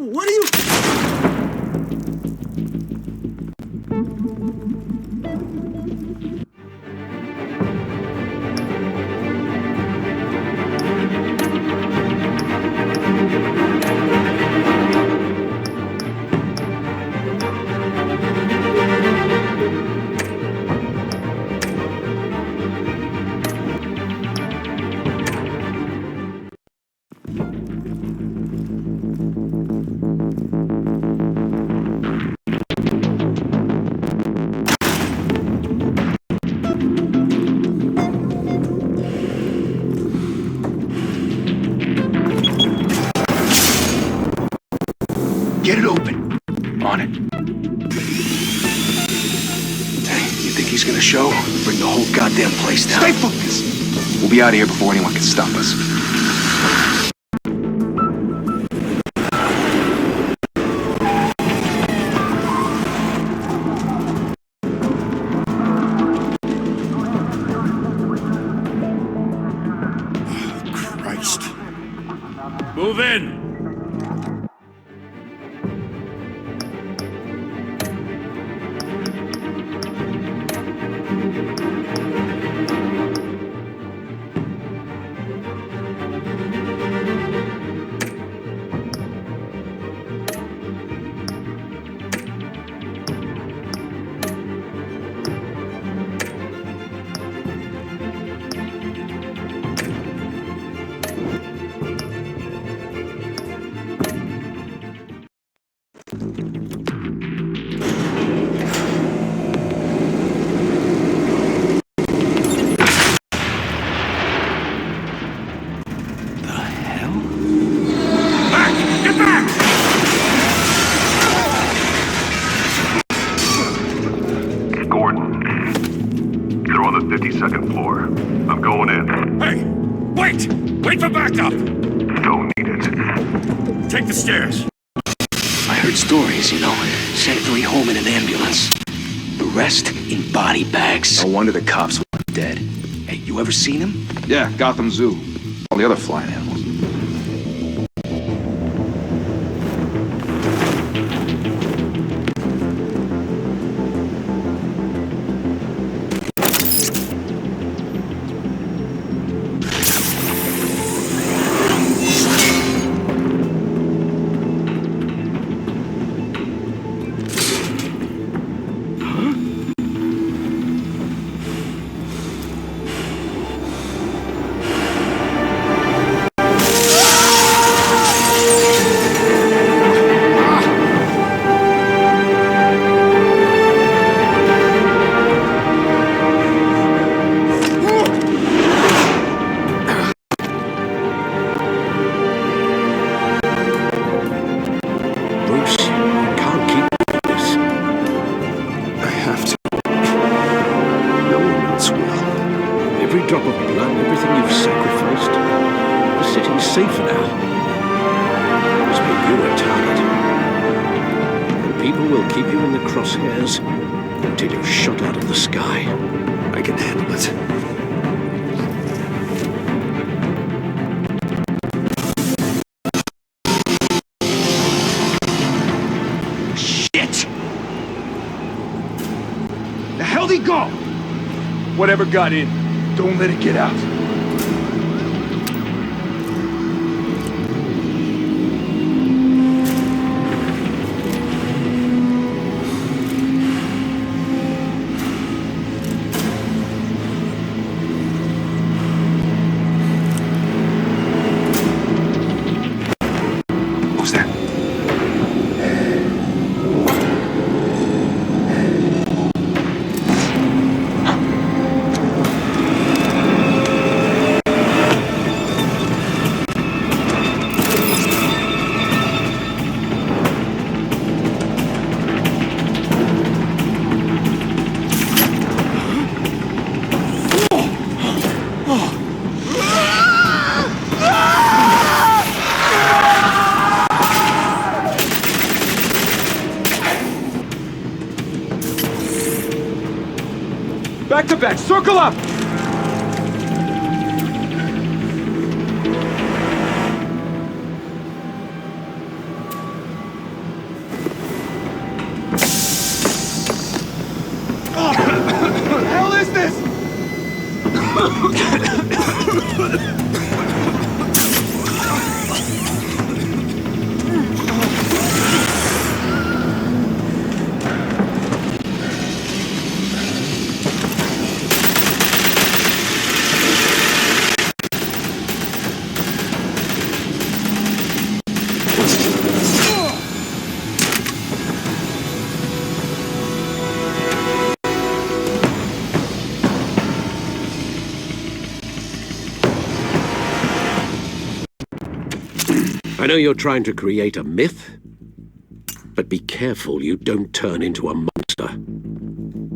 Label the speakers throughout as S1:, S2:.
S1: What are you...
S2: Get it open. On it. You think he's gonna show? Bring the whole goddamn place down. Stay focused! We'll be out of here before anyone can stop us.
S1: Christ.
S3: Move in!
S4: Second floor. I'm going in.
S3: Hey! Wait! Wait for backup!
S4: Don't need it.
S3: Take the stairs.
S2: I heard stories, you know. Sent 3 home in an ambulance. The rest in body bags. No wonder the cops weren't dead. Hey, you ever seen him?
S5: Yeah, Gotham Zoo. All the other flying animals.
S2: Until you're shot out of the sky. I can handle it. Shit!
S5: The hell'd he go? Whatever got in, don't let it get out. Back to back, circle up!
S6: I know you're trying to create a myth, but be careful you don't turn into a monster.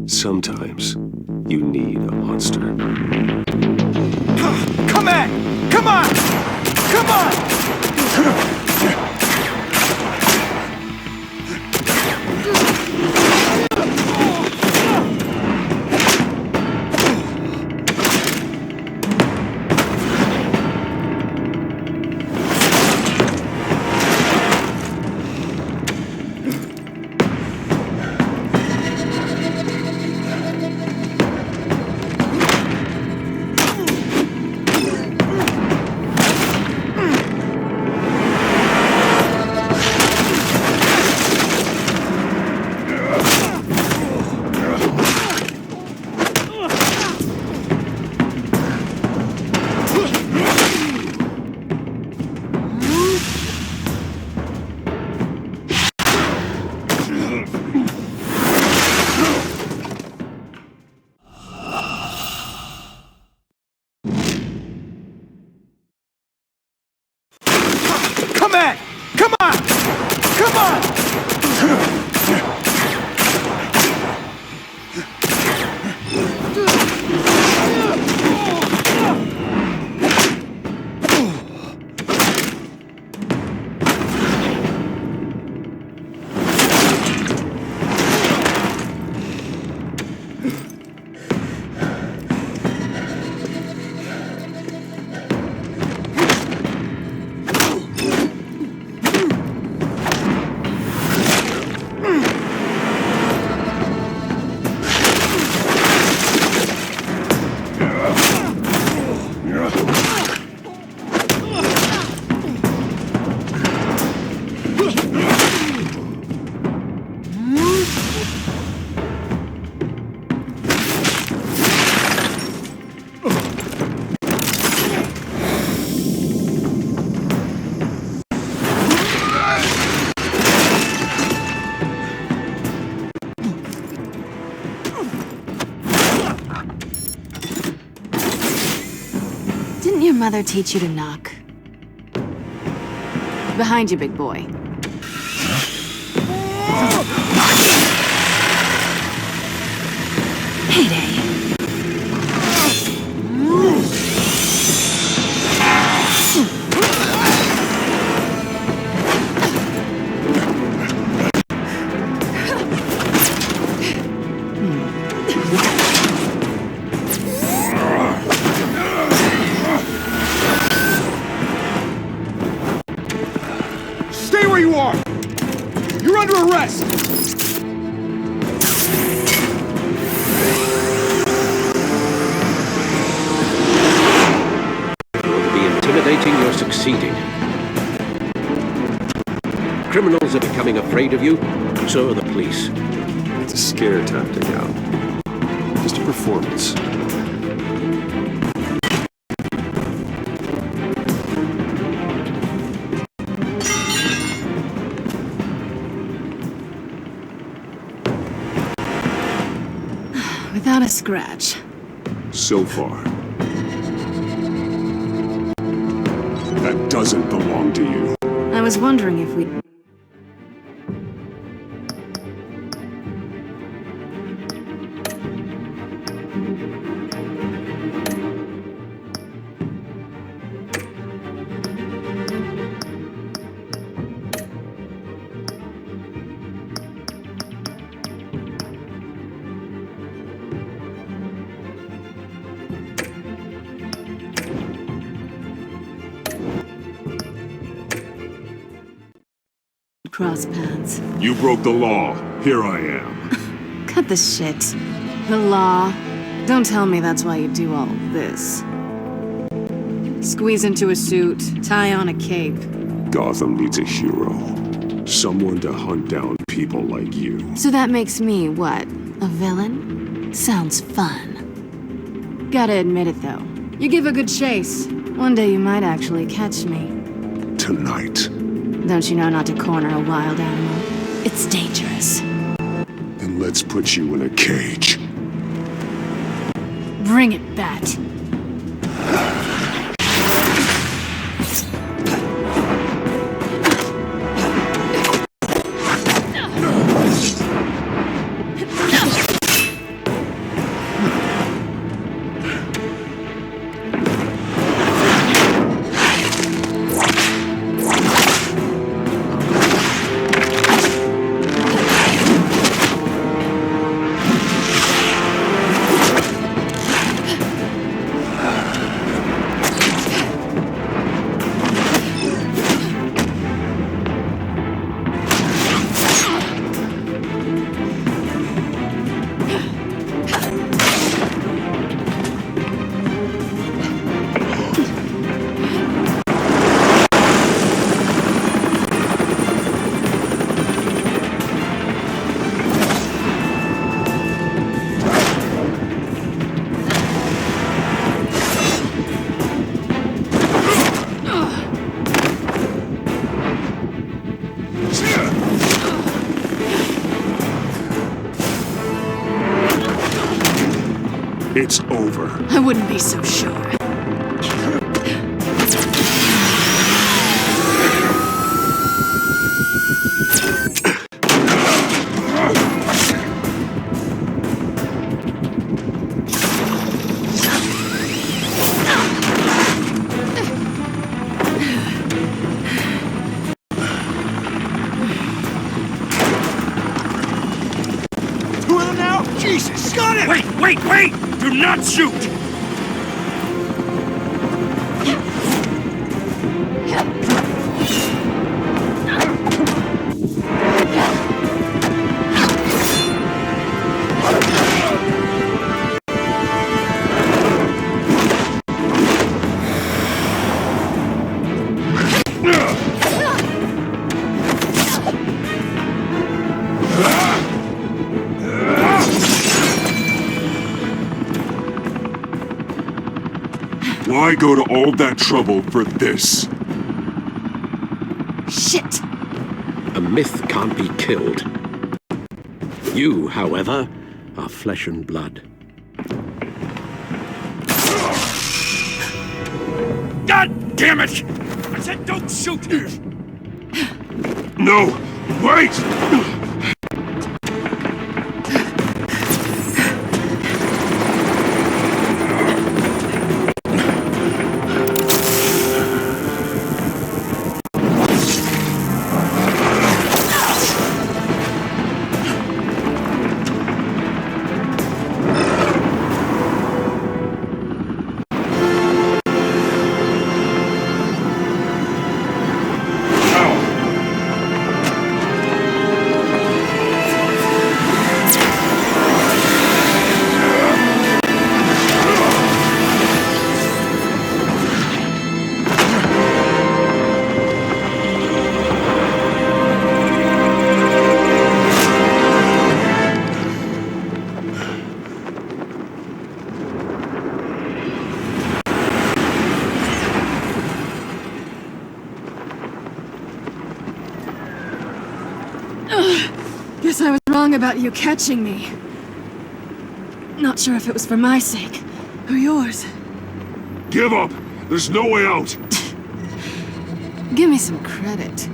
S7: Sometimes you need a monster.
S5: Come on! Come on! Come on! Come on! Come on! Come on!
S8: Didn't your mother teach you to knock? Behind you, big boy. Heyday.
S5: Stay where you are! You're under arrest!
S6: Be intimidating, you're succeeding. Criminals are becoming afraid of you, so are the police.
S7: It's a scare tactic, Al. Just a performance.
S8: Without a scratch.
S7: So far. That doesn't belong to you.
S8: I was wondering if we'd... cross paths.
S3: You broke the law. Here I am.
S8: Cut the shit. The law. Don't tell me that's why you do all this. Squeeze into a suit, tie on a cape.
S7: Gotham needs a hero. Someone to hunt down people like you.
S8: So that makes me, what, a villain? Sounds fun. Gotta admit it, though. You give a good chase. One day you might actually catch me.
S7: Tonight.
S8: Don't you know not to corner a wild animal? It's dangerous.
S7: Then let's put you in a cage.
S8: Bring it, Bat.
S7: It's over.
S8: I wouldn't be so sure.
S5: Two of them now? Jesus, got it!
S3: Wait! Do not shoot!
S7: Why go to all that trouble for this?
S8: Shit!
S6: A myth can't be killed. You, however, are flesh and blood.
S3: God damn it! I said don't shoot!
S7: No! Wait!
S8: Guess I was wrong about you catching me. Not sure if it was for my sake, or yours.
S7: Give up! There's no way out!
S8: Give me some credit.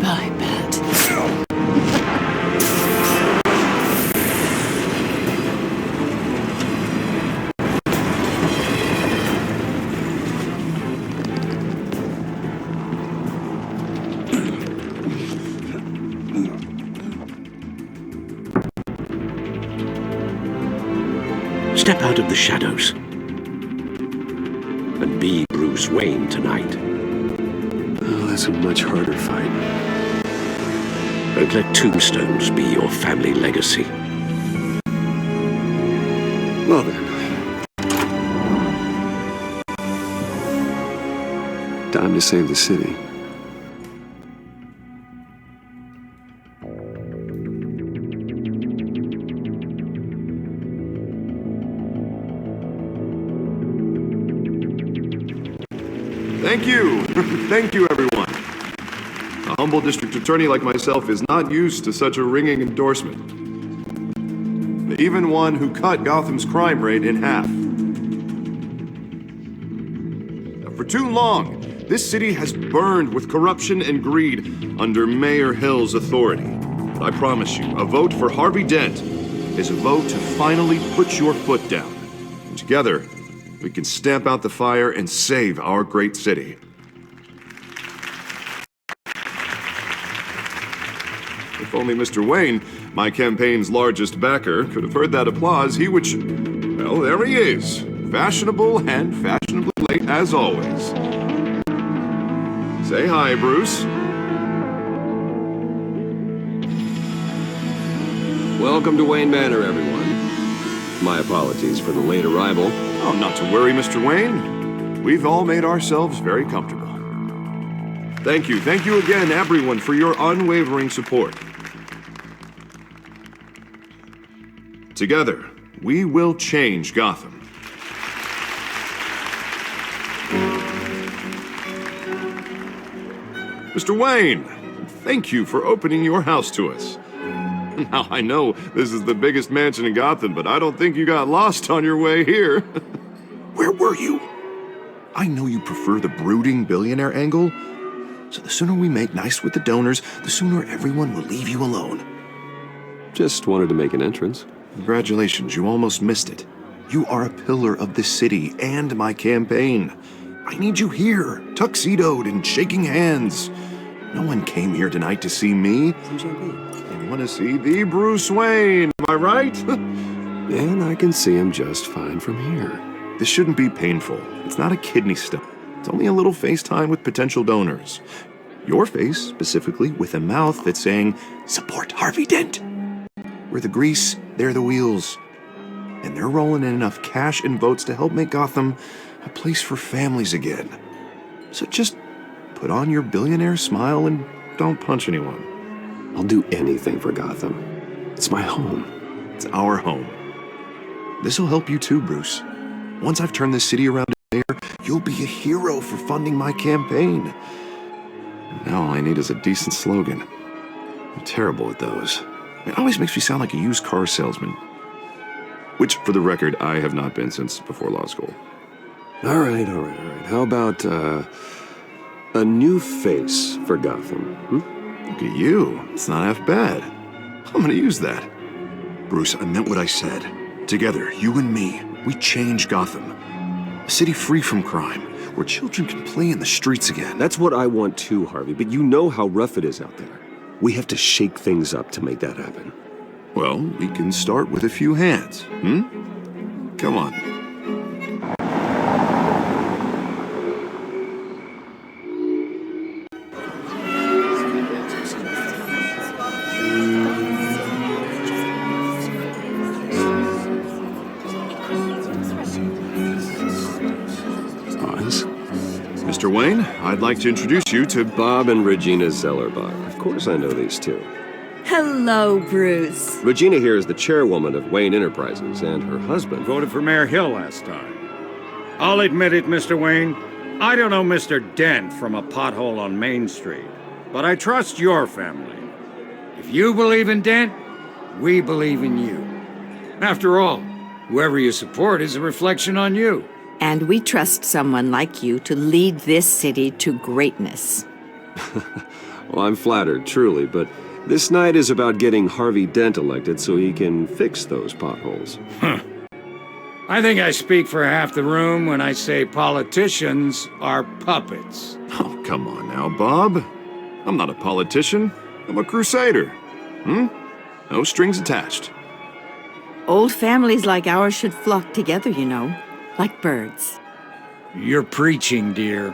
S8: Bye, Pat.
S6: Step out of the shadows and be Bruce Wayne tonight.
S7: Oh, that's a much harder fight.
S6: Don't let tombstones be your family legacy.
S7: Well then. Time to save the city.
S9: Thank you. Thank you, everyone. A humble district attorney like myself is not used to such a ringing endorsement. Even one who cut Gotham's crime rate in half. For too long, this city has burned with corruption and greed under Mayor Hill's authority. But I promise you, a vote for Harvey Dent is a vote to finally put your foot down. And together, we can stamp out the fire and save our great city. If only Mr. Wayne, my campaign's largest backer, could have heard that applause, he would... Well, there he is. Fashionable and fashionably late as always. Say hi, Bruce.
S10: Welcome to Wayne Manor, everyone. My apologies for the late arrival.
S9: Oh, not to worry, Mr. Wayne. We've all made ourselves very comfortable. Thank you again, everyone, for your unwavering support. Together, we will change Gotham. Mr. Wayne, thank you for opening your house to us. Now, I know this is the biggest mansion in Gotham, but I don't think you got lost on your way here.
S1: Where were you?
S9: I know you prefer the brooding billionaire angle, so the sooner we make nice with the donors, the sooner everyone will leave you alone.
S10: Just wanted to make an entrance.
S9: Congratulations, you almost missed it. You are a pillar of this city and my campaign. I need you here, tuxedoed and shaking hands. No one came here tonight to see me. They want to see the Bruce Wayne, am I right?
S10: And I can see him just fine from here.
S9: This shouldn't be painful. It's not a kidney stone. It's only a little FaceTime with potential donors. Your face, specifically, with a mouth that's saying, "Support Harvey Dent." We're the grease, they're the wheels. And they're rolling in enough cash and votes to help make Gotham a place for families again. So just put on your billionaire smile and don't punch anyone.
S10: I'll do anything for Gotham. It's my home.
S9: It's our home. This'll help you too, Bruce. Once I've turned this city around to there, you'll be a hero for funding my campaign. Now all I need is a decent slogan. I'm terrible at those. It always makes me sound like a used car salesman. Which, for the record, I have not been since before law school.
S10: All right. How about, a new face for Gotham,
S9: Look at you. It's not half bad. I'm gonna use that.
S1: Bruce, I meant what I said. Together, you and me, we change Gotham. A city free from crime, where children can play in the streets again.
S10: That's what I want too, Harvey, but you know how rough it is out there. We have to shake things up to make that happen.
S9: Well, we can start with a few hands, Come on. Mr. Wayne, I'd like to introduce you to
S10: Bob and Regina Zellerbach. Of course I know these two.
S11: Hello, Bruce.
S10: Regina here is the chairwoman of Wayne Enterprises, and her husband...
S3: Voted for Mayor Hill last time. I'll admit it, Mr. Wayne. I don't know Mr. Dent from a pothole on Main Street, but I trust your family. If you believe in Dent, we believe in you. After all, whoever you support is a reflection on you.
S11: And we trust someone like you to lead this city to greatness.
S10: Well, I'm flattered, truly, but this night is about getting Harvey Dent elected so he can fix those potholes.
S3: I think I speak for half the room when I say politicians are puppets.
S9: Oh, come on now, Bob. I'm not a politician. I'm a crusader. No strings attached.
S11: Old families like ours should flock together, you know, like birds.
S3: You're preaching, dear.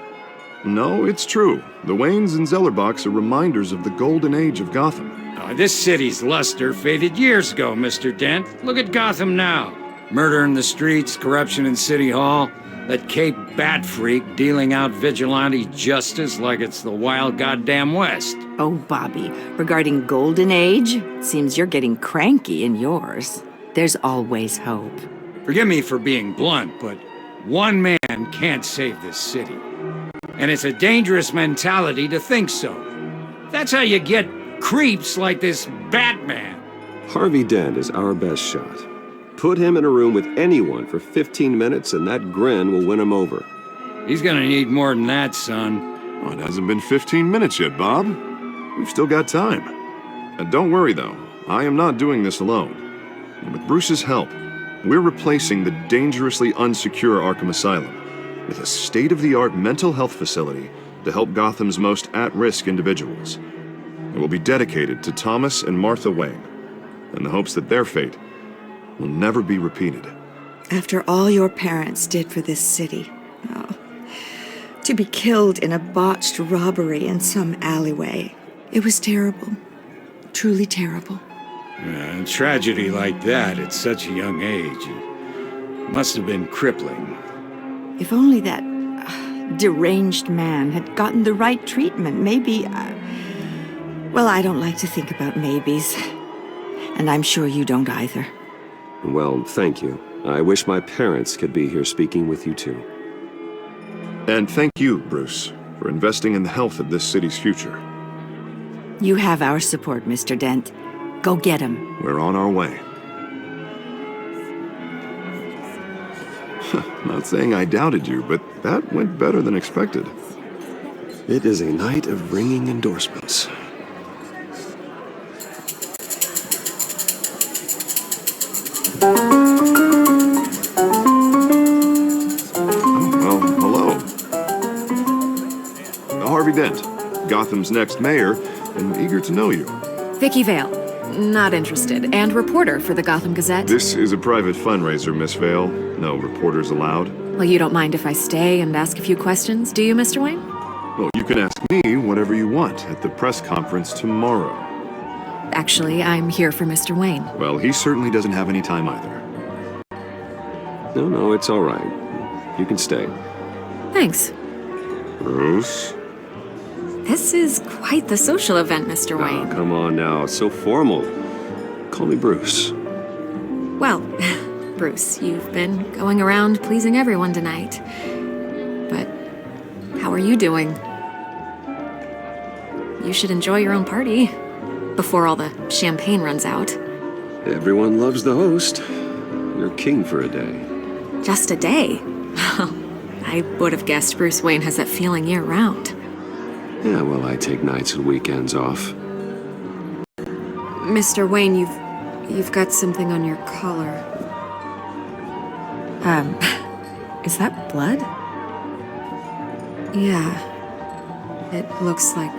S9: No, it's true. The Waynes and Zellerbachs are reminders of the golden age of Gotham.
S3: This city's luster faded years ago, Mr. Dent. Look at Gotham now. Murder in the streets, corruption in City Hall, that Cape Bat freak dealing out vigilante justice like it's the wild goddamn West.
S11: Oh, Bobby, regarding Golden Age, seems you're getting cranky in yours. There's always hope.
S3: Forgive me for being blunt, but one man can't save this city. And it's a dangerous mentality to think so. That's how you get creeps like this Batman.
S10: Harvey Dent is our best shot. Put him in a room with anyone for 15 minutes and that grin will win him over.
S3: He's gonna need more than that, son.
S9: Oh, it hasn't been 15 minutes yet, Bob. We've still got time. And don't worry, though. I am not doing this alone. And with Bruce's help, we're replacing the dangerously unsecure Arkham Asylum with a state-of-the-art mental health facility to help Gotham's most at-risk individuals. It will be dedicated to Thomas and Martha Wayne, in the hopes that their fate will never be repeated.
S12: After all your parents did for this city, to be killed in a botched robbery in some alleyway, it was terrible. Truly terrible.
S3: A tragedy like that at such a young age, it must have been crippling.
S11: If only that deranged man had gotten the right treatment, maybe... well, I don't like to think about maybes. And I'm sure you don't either.
S10: Well, thank you. I wish my parents could be here speaking with you too.
S9: And thank you, Bruce, for investing in the health of this city's future.
S11: You have our support, Mr. Dent. Go get him.
S1: We're on our way. Not saying I doubted you, but that went better than expected.
S10: It is a night of ringing endorsements.
S1: Well, hello. Harvey Dent, Gotham's next mayor, and eager to know you.
S8: Vicky Vale. Not interested. And reporter for the Gotham Gazette.
S1: This is a private fundraiser, Miss Vale. No reporters allowed.
S8: Well, you don't mind if I stay and ask a few questions, do you, Mr. Wayne?
S1: Well, you can ask me whatever you want at the press conference tomorrow.
S8: Actually, I'm here for Mr. Wayne.
S1: Well, he certainly doesn't have any time either.
S10: No, it's all right. You can stay.
S8: Thanks.
S1: Bruce?
S8: This is quite the social event, Mr. Wayne.
S10: Oh, come on now. It's so formal. Call me Bruce.
S8: Well, Bruce, you've been going around pleasing everyone tonight. But how are you doing? You should enjoy your own party before all the champagne runs out.
S10: Everyone loves the host. You're king for a day.
S8: Just a day? I would have guessed Bruce Wayne has that feeling year-round.
S10: Yeah, well, I take nights and weekends off.
S8: Mr. Wayne, you've got something on your collar. Is that blood? Yeah. It looks like...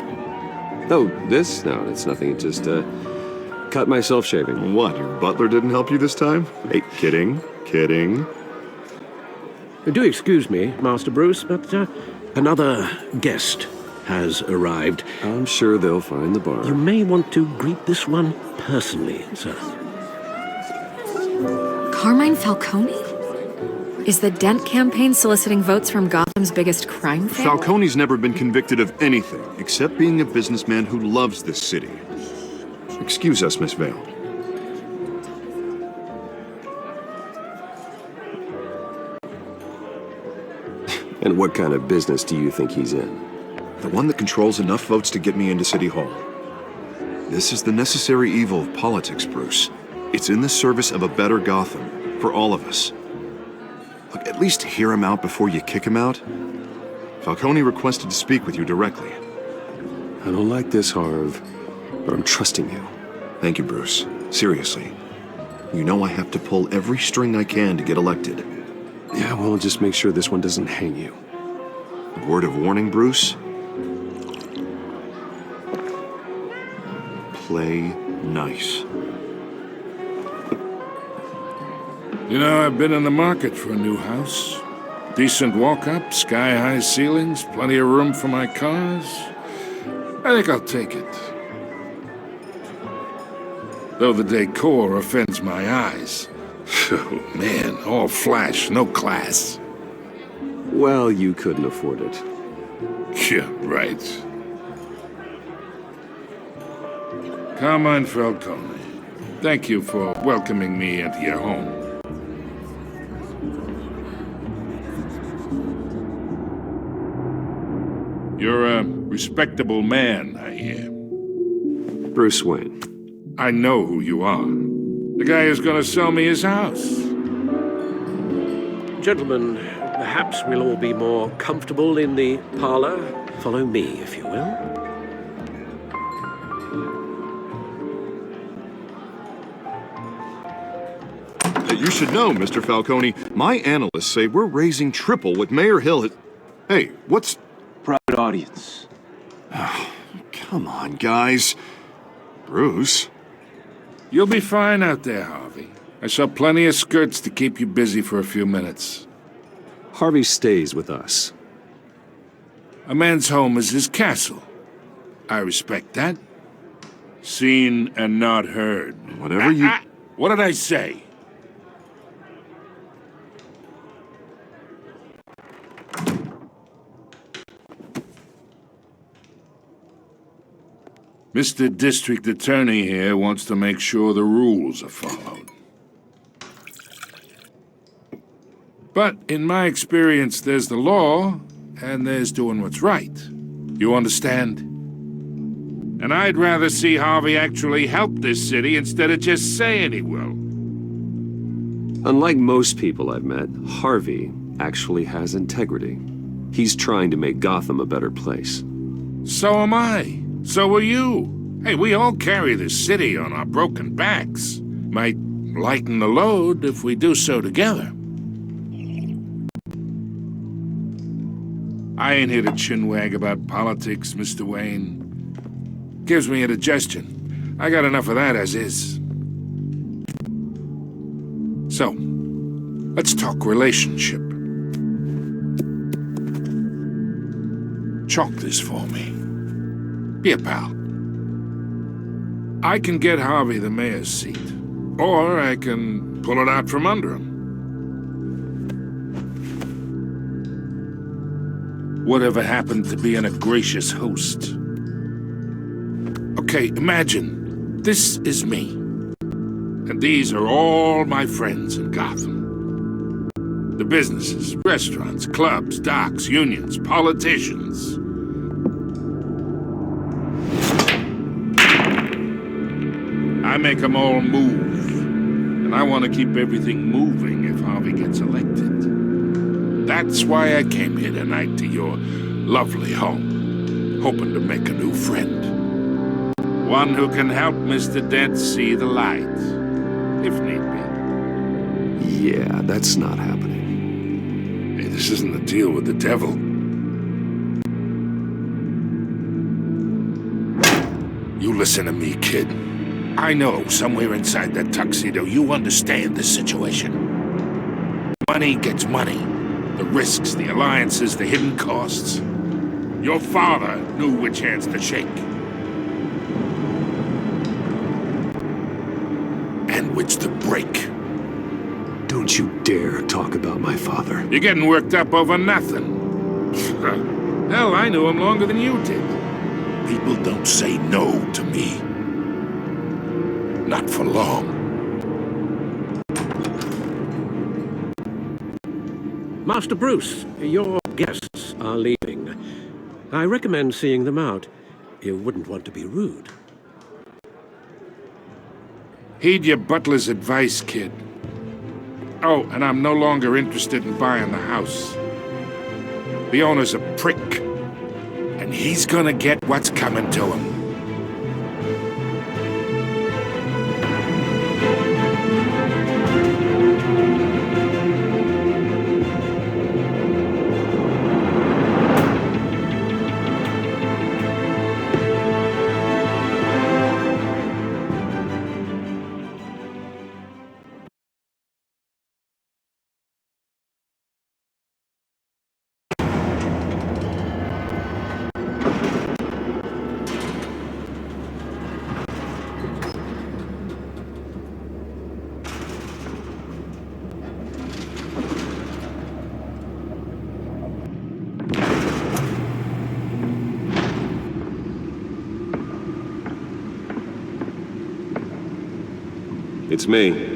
S10: Oh, this? No, it's nothing. It just, cut myself shaving.
S1: What, your butler didn't help you this time? Hey, kidding.
S6: Do excuse me, Master Bruce, but another guest has arrived.
S10: I'm sure they'll find the bar.
S6: You may want to greet this one personally, sir.
S8: Carmine Falcone? Is the Dent campaign soliciting votes from Gotham's biggest crime family?
S1: Falcone's never been convicted of anything except being a businessman who loves this city. Excuse us, Miss Vale.
S10: And what kind of business do you think he's in?
S1: The one that controls enough votes to get me into City Hall. This is the necessary evil of politics, Bruce. It's in the service of a better Gotham, for all of us. Look, at least hear him out before you kick him out. Falcone requested to speak with you directly.
S10: I don't like this, Harv, but I'm trusting you.
S1: Thank you, Bruce. Seriously. You know I have to pull every string I can to get elected.
S10: Yeah, well, just make sure this one doesn't hang you.
S1: A word of warning, Bruce? Play nice.
S3: You know, I've been in the market for a new house. Decent walk-up, sky-high ceilings, plenty of room for my cars. I think I'll take it. Though the decor offends my eyes. Oh, man, all flash, no class.
S10: Well, you couldn't afford it.
S3: Yeah, right. Carmine Falcone, thank you for welcoming me into your home. You're a respectable man, I hear.
S10: Bruce Wayne.
S3: I know who you are. The guy who's gonna sell me his house.
S6: Gentlemen, perhaps we'll all be more comfortable in the parlor. Follow me, if you will.
S1: You should know, Mr. Falcone, my analysts say we're raising triple what Mayor Hill had... Hey, what's...
S2: Private audience.
S1: Oh, come on, guys. Bruce?
S3: You'll be fine out there, Harvey. I saw plenty of skirts to keep you busy for a few minutes.
S10: Harvey stays with us.
S3: A man's home is his castle. I respect that. Seen and not heard.
S1: Whatever you...
S3: What did I say? Mr. District Attorney here wants to make sure the rules are followed. But in my experience, there's the law, and there's doing what's right. You understand?
S13: And I'd rather see Harvey actually help this city instead of just saying he will.
S10: Unlike most people I've met, Harvey actually has integrity. He's trying to make Gotham a better place.
S13: So am I. So are you. Hey, we all carry this city on our broken backs. Might lighten the load if we do so together. I ain't here to chinwag about politics, Mr. Wayne. Gives me indigestion. I got enough of that as is. So, let's talk relationship. Chalk this for me. Be a pal. I can get Harvey the mayor's seat, or I can pull it out from under him. Whatever happened to being a gracious host? Okay, imagine, this is me. And these are all my friends in Gotham. The businesses, restaurants, clubs, docks, unions, politicians. I make them all move. And I want to keep everything moving if Harvey gets elected. That's why I came here tonight to your lovely home, hoping to make a new friend. One who can help Mr. Dent see the light, if need be.
S10: Yeah, that's not happening.
S13: Hey, this isn't a deal with the devil. You listen to me, kid. I know somewhere inside that tuxedo you understand the situation. Money gets money. The risks, the alliances, the hidden costs. Your father knew which hands to shake. And which to break.
S10: Don't you dare talk about my father.
S13: You're getting worked up over nothing. Hell, I knew him longer than you did. People don't say no to me. Not for long.
S6: Master Bruce, your guests are leaving. I recommend seeing them out. You wouldn't want to be rude.
S13: Heed your butler's advice, kid. Oh, and I'm no longer interested in buying the house. The owner's a prick. And he's gonna get what's coming to him.
S10: It's me.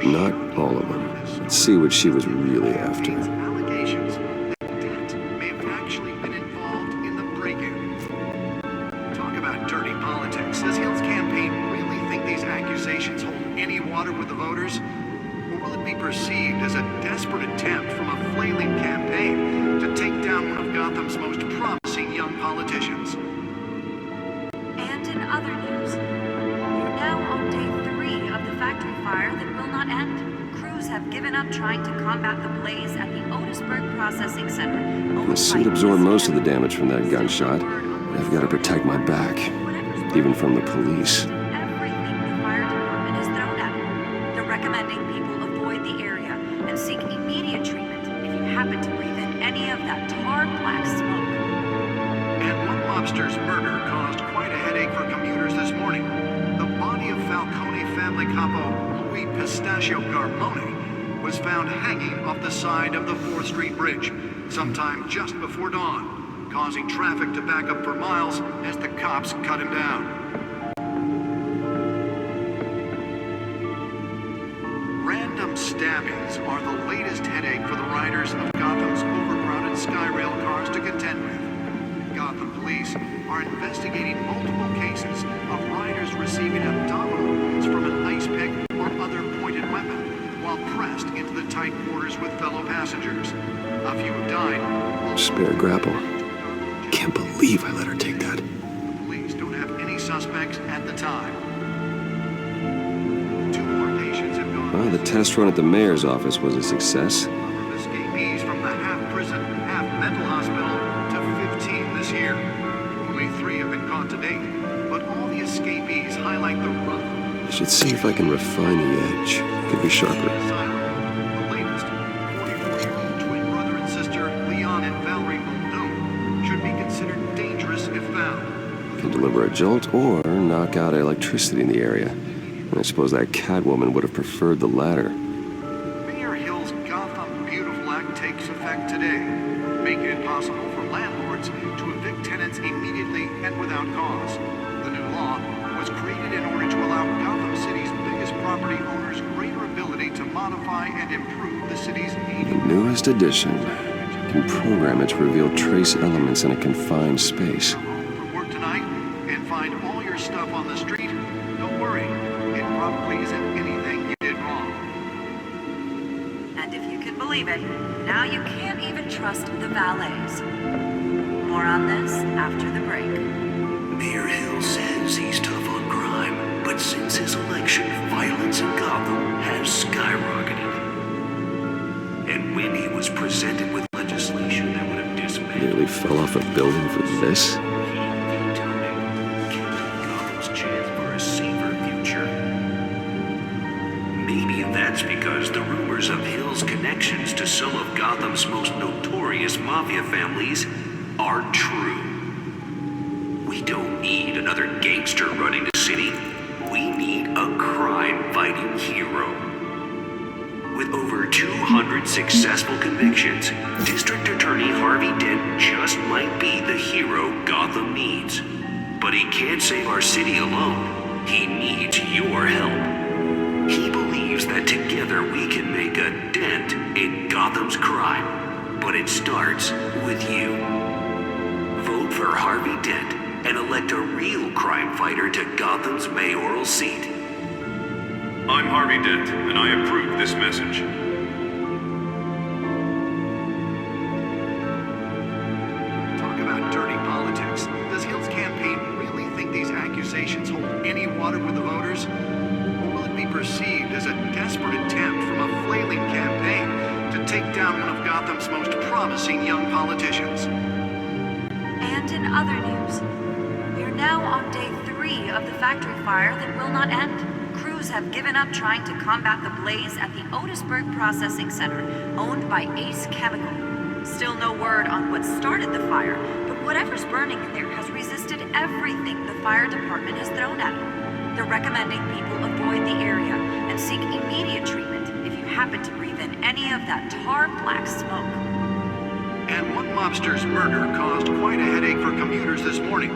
S10: Not all of them. Let's see what she was really after.
S9: Allegations that Dent may have actually been involved in the break-in. Talk about dirty politics. Does Hill's campaign really think these accusations hold any water with the voters? Or Will it be perceived as a desperate attempt from a flailing campaign to take down one of Gotham's most promising young politicians?
S14: And in other news, we're now on day 3 of the factory fire that will not end. Crews have given up trying to combat the blaze at the Otisburg Processing Center.
S10: The suit absorbed most of the damage from that gunshot. I've got to protect my back, even from the police.
S14: Everything the fire department has thrown at it. They're recommending people avoid the area and seek immediate treatment if you happen to breathe in any of that tar black smoke.
S9: And one mobster's murder caused quite a headache for commuters this morning. The body of Falcone family capo Louis Pistachio Garmone was found hanging off the side of the 4th Street Bridge sometime just before dawn, causing traffic to back up for miles as the cops cut him down. Random stabbings are the latest headache for the riders of Gotham's overcrowded Skyrail cars to contend with. Gotham police are investigating multiple cases of riders receiving abdominal wounds from an ice pick or other pointed weapon while pressed into the tight quarters with fellow passengers. A few have died.
S10: Spare grapple. Can't believe I let her take that.
S9: Police don't have any suspects at the time. 2 more patients have gone.
S10: Well, the test run at the mayor's office was a success.
S9: Escapees from the half-prison, half-mental hospital to 15 this year. Only 3 have been caught to date, but all the escapees highlight the rough.
S10: I should see if I can refine the edge. Could be sharper.
S9: The latest, 44-year-old twin brother and sister, Leon and Valerie Muldoon, should be considered dangerous if found.
S10: Can deliver a jolt or knock out electricity in the area. And I suppose that Catwoman would have preferred the latter.
S9: Mayor Hill's Gotham Beautiful Act takes effect today, making it possible for landlords to evict tenants immediately and without cause. The new law was created in order to allow Gotham City's biggest property owners greater ability to modify and improve the city's
S10: The newest edition can program it to reveal trace elements in a confined space.
S9: From work tonight and find all your stuff on the street. Don't worry, it probably isn't anything you did wrong.
S14: And if you can believe it, now you can't even trust the valets. More on this after the break.
S2: Mayor Hill says he's tough on crime, but since his election, violence in Gotham has skyrocketed. And when he was presented with legislation that would have dismantled...
S10: Nearly fell off a building for this?
S2: Gotham's chance for a safer future. Maybe that's because the rumors of Hill's connections to some of Gotham's most notorious mafia families are true. We don't need another gangster running the city. We need a crime-fighting hero. With over 200 successful convictions, District Attorney Harvey Dent just might be the hero Gotham needs. But he can't save our city alone. He needs your help. He believes that together we can make a dent in Gotham's crime. But it starts with you. Vote for Harvey Dent and elect a real crime fighter to Gotham's mayoral seat.
S15: I'm Harvey Dent, and I approve this message.
S9: Talk about dirty politics. Does Hill's campaign really think these accusations hold any water with the voters? Or will it be perceived as a desperate attempt from a flailing campaign to take down one of Gotham's most promising young politicians?
S14: And in other news, we're now on day 3 of the factory fire that will not end. Crews have given up trying to combat the blaze at the Otisburg Processing Center, owned by Ace Chemical. Still no word on what started the fire, but whatever's burning in there has resisted everything the fire department has thrown at it. They're recommending people avoid the area and seek immediate treatment if you happen to breathe in any of that tar black smoke.
S9: And one mobster's murder caused quite a headache for commuters this morning.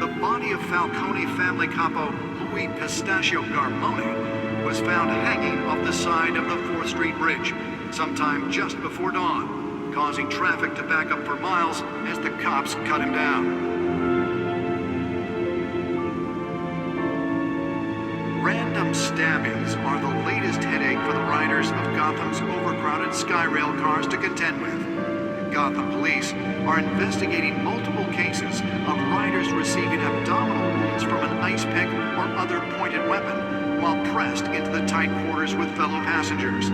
S9: The body of Falcone family capo Louis Pistachio Garmone was found hanging off the side of the 4th Street Bridge sometime just before dawn, causing traffic to back up for miles as the cops cut him down. Random
S16: stabbings are the latest headache for the riders of Gotham's overcrowded Skyrail cars to contend with. Gotham police are investigating multiple cases of riders receiving abdominal wounds from an ice pick or other pointed weapon while pressed into the tight quarters with fellow passengers.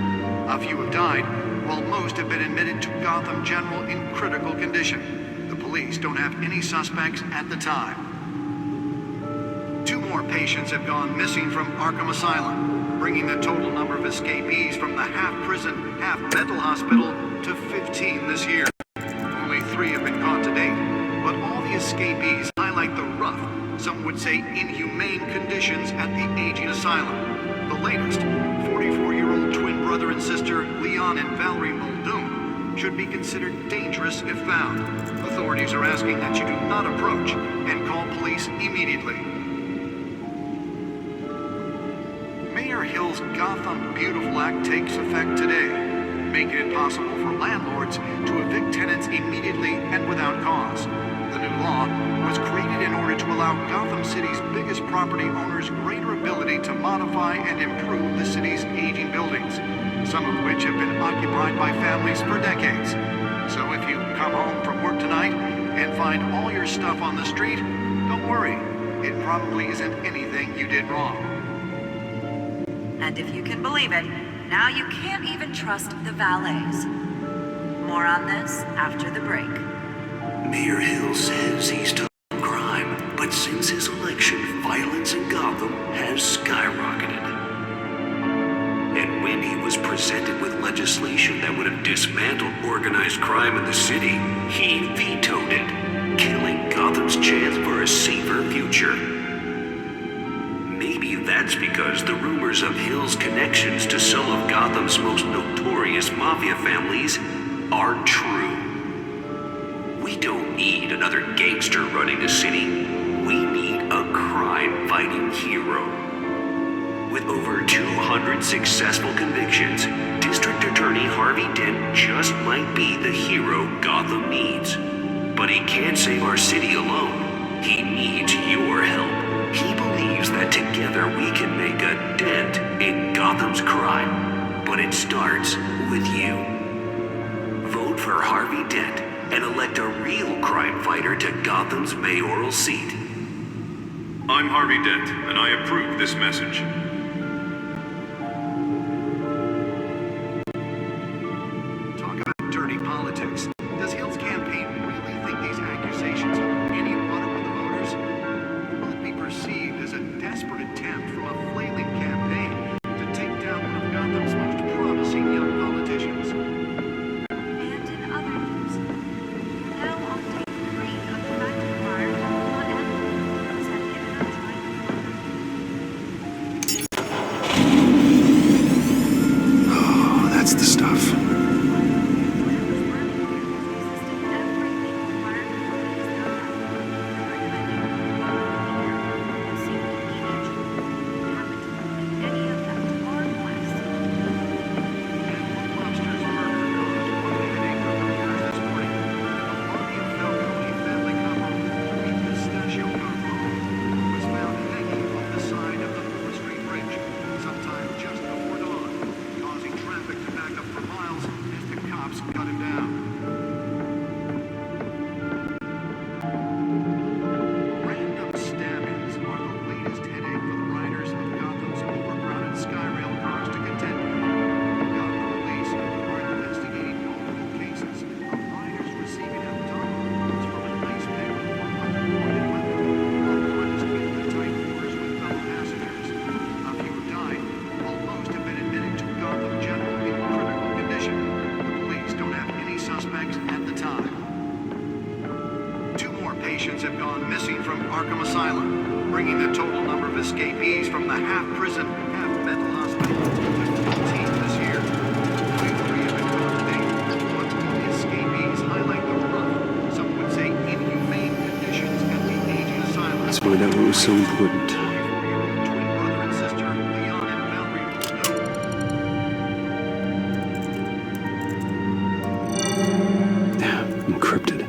S16: A few have died, while most have been admitted to Gotham General in critical condition. The police don't have any suspects at the time. 2 more patients have gone missing from Arkham Asylum, bringing the total number of escapees from the half-prison, half-mental hospital to 15 this year. Only 3 have been caught to date, but all the escapees highlight the rough, some would say inhumane conditions at the aging asylum. The latest, 44-year-old twin brother and sister Leon and Valerie Muldoon, should be considered dangerous if found. Authorities are asking that you do not approach and call police immediately. Mayor Hill's Gotham Beautiful Act takes effect today, making it possible for landlords to evict tenants immediately and without cause. The new law was created in order to allow Gotham City's biggest property owners greater ability to modify and improve the city's aging buildings, some of which have been occupied by families for decades. So if you come home from work tonight and find all your stuff on the street, don't worry. It probably isn't anything you did wrong.
S14: And if you can believe it, now you can't even trust the valets. More on this after the break.
S2: Mayor Hill says he's tough on crime, but since his election, violence in Gotham has skyrocketed. And when he was presented with legislation that would have dismantled organized crime in the city, he vetoed it, killing Gotham's chance for a safer future. Maybe that's because the rumors of Hill's connections to some of Gotham's most notorious mafia families are true. We don't need another gangster running the city. We need a crime-fighting hero. With over 200 successful convictions, District Attorney Harvey Dent just might be the hero Gotham needs. But he can't save our city alone. He needs your help. He believes that together we can make a dent in Gotham's crime. But it starts with you. Vote for Harvey Dent and elect a real crime fighter to Gotham's mayoral seat.
S15: I'm Harvey Dent, and I approve this message.
S16: Talk about dirty politics. Does Hill's campaign really think these accusations hold any water with the voters? Will it be perceived as a desperate attempt from a flailing campaign to take down one of Gotham's most promising young politicians?
S14: And in other news, now on day 3 of the factory fire that will not end. Crews have given up trying to...
S1: Oh, that's the stuff.
S16: Have gone missing from Arkham Asylum, bringing the total number of escapees from the half-prison, half-mental hospital to 15 this year. Only 3 have been caught to date, but all the escapees highlight the rough, some would say inhumane conditions at the aging asylum.
S7: Let's find out what was so important.
S16: Twin brother and sister Leon and Valerie Muldoon.
S7: Encrypted.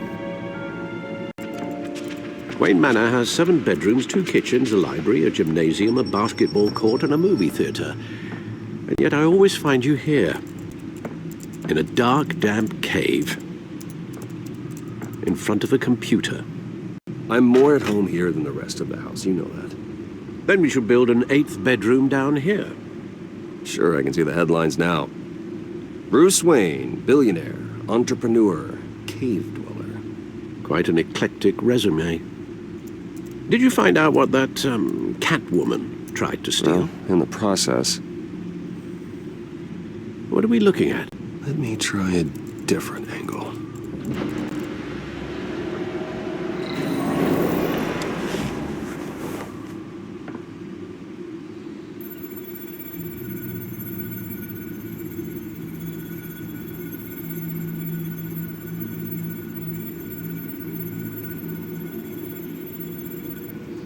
S6: Wayne Manor has 7 bedrooms, 2 kitchens, a library, a gymnasium, a basketball court, and a movie theatre. And yet I always find you here, in a dark, damp cave, in front of a computer.
S10: I'm more at home here than the rest of the house, you know that.
S6: Then we should build an 8th bedroom down here.
S10: Sure, I can see the headlines now. Bruce Wayne, billionaire, entrepreneur, cave dweller.
S6: Quite an eclectic resume. Did you find out what that, Catwoman tried to steal?
S10: Well, in the process.
S6: What are we looking at?
S10: Let me try a different angle.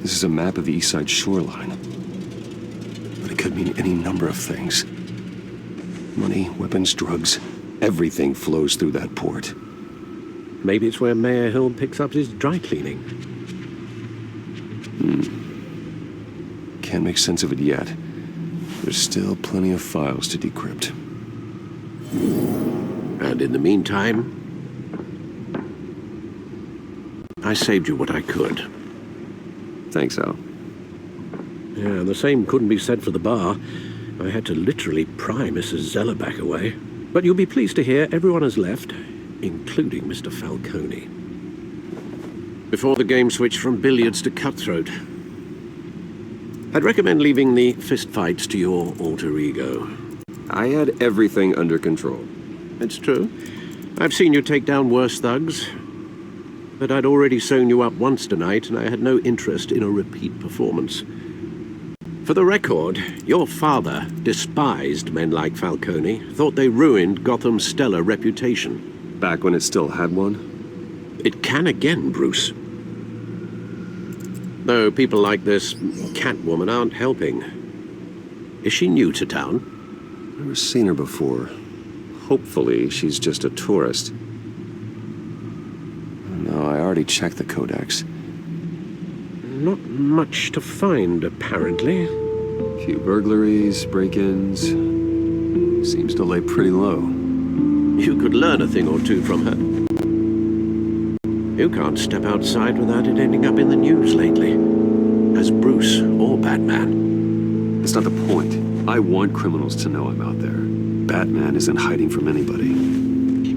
S10: This is a map of the East Side shoreline. But it could mean any number of things. Money, weapons, drugs, everything flows through that port.
S6: Maybe it's where Mayor Hill picks up his dry cleaning.
S10: Can't make sense of it yet. There's still plenty of files to decrypt.
S6: And in the meantime, I saved you what I could.
S10: Thanks, Al.
S6: Yeah, the same couldn't be said for the bar. I had to literally pry Mrs. Zeller back away. But you'll be pleased to hear everyone has left, including Mr. Falcone. Before the game switched from billiards to cutthroat. I'd recommend leaving the fistfights to your alter ego.
S10: I had everything under control.
S6: It's true. I've seen you take down worse thugs. But I'd already sewn you up once tonight, and I had no interest in a repeat performance. For the record, your father despised men like Falcone, thought they ruined Gotham's stellar reputation.
S10: Back when it still had one?
S6: It can again, Bruce. Though people like this Catwoman aren't helping. Is she new to town?
S10: Never seen her before. Hopefully, she's just a tourist. No, I already checked the codex.
S6: Not much to find, apparently.
S10: Few burglaries, break-ins. Seems to lay pretty low.
S6: You could learn a thing or two from her. You can't step outside without it ending up in the news lately. As Bruce or Batman.
S10: That's not the point. I want criminals to know I'm out there. Batman isn't hiding from anybody.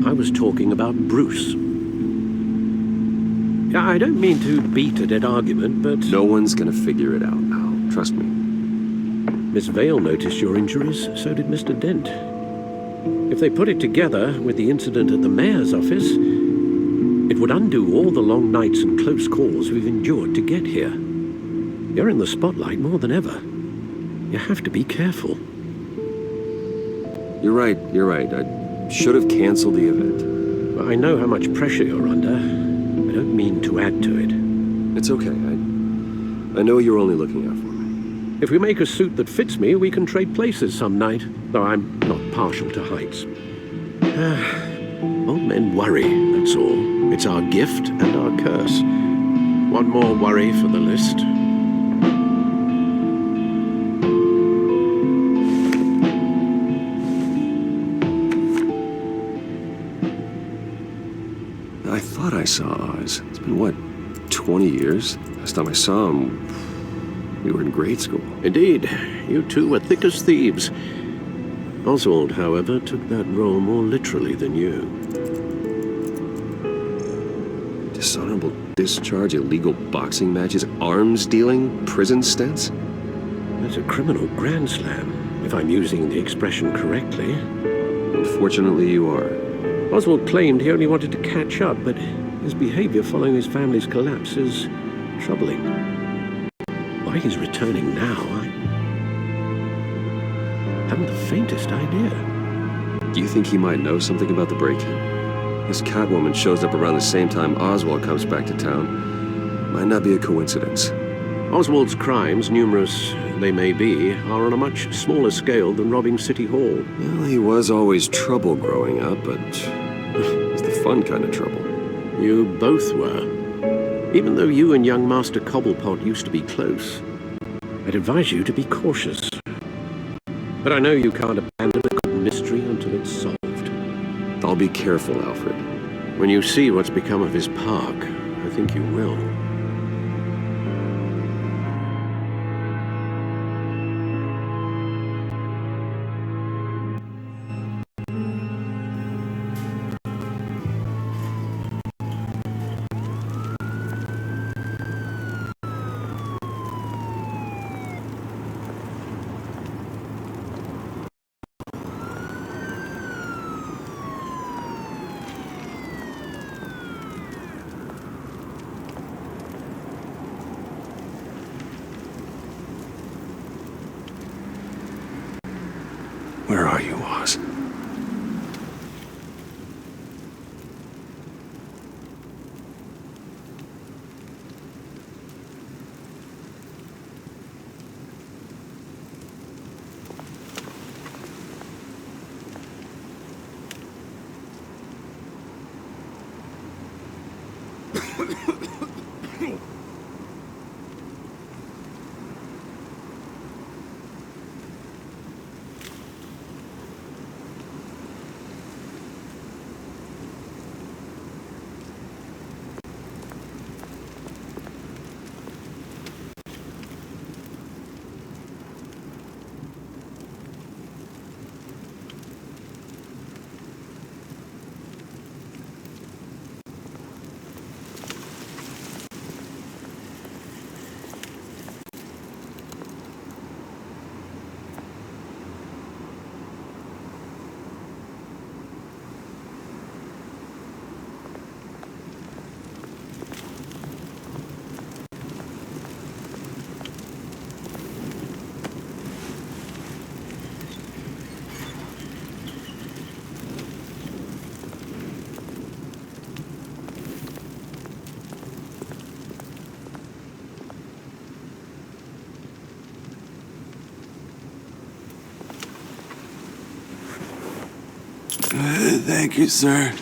S6: I was talking about Bruce. I don't mean to beat a dead argument, but...
S10: No one's gonna figure it out now. Trust me.
S6: Miss Vale noticed your injuries, so did Mr. Dent. If they put it together with the incident at the mayor's office, it would undo all the long nights and close calls we've endured to get here. You're in the spotlight more than ever. You have to be careful.
S10: You're right. I should have canceled the event.
S6: I know how much pressure you're under. I don't mean to add to it.
S10: It's okay. I know you're only looking out for me.
S6: If we make a suit that fits me, we can trade places some night, though I'm not partial to heights. Old men worry, that's all. It's our gift and our curse. One more worry for the list.
S10: I thought I saw Oz. It's been, what, 20 years? Last time I saw him, we were in grade school.
S6: Indeed. You two were thick as thieves. Oswald, however, took that role more literally than you.
S10: Dishonorable discharge, illegal boxing matches, arms dealing, prison stints?
S6: That's a criminal grand slam, if I'm using the expression correctly.
S10: Unfortunately, you are.
S6: Oswald claimed he only wanted to catch up, but his behavior following his family's collapse is troubling. Why he's returning now, I haven't the faintest idea.
S10: Do you think he might know something about the break-in? This Catwoman shows up around the same time Oswald comes back to town. Might not be a coincidence.
S6: Oswald's crimes, numerous they may be, are on a much smaller scale than robbing City Hall.
S10: Well, he was always trouble growing up, but it's the fun kind of trouble.
S6: You both were. Even though you and young Master Cobblepot used to be close, I'd advise you to be cautious. But I know you can't abandon a good mystery until it's solved.
S10: I'll be careful, Alfred.
S6: When you see what's become of his park, I think you will.
S10: Where are you, Oz?
S17: Thank you, sir.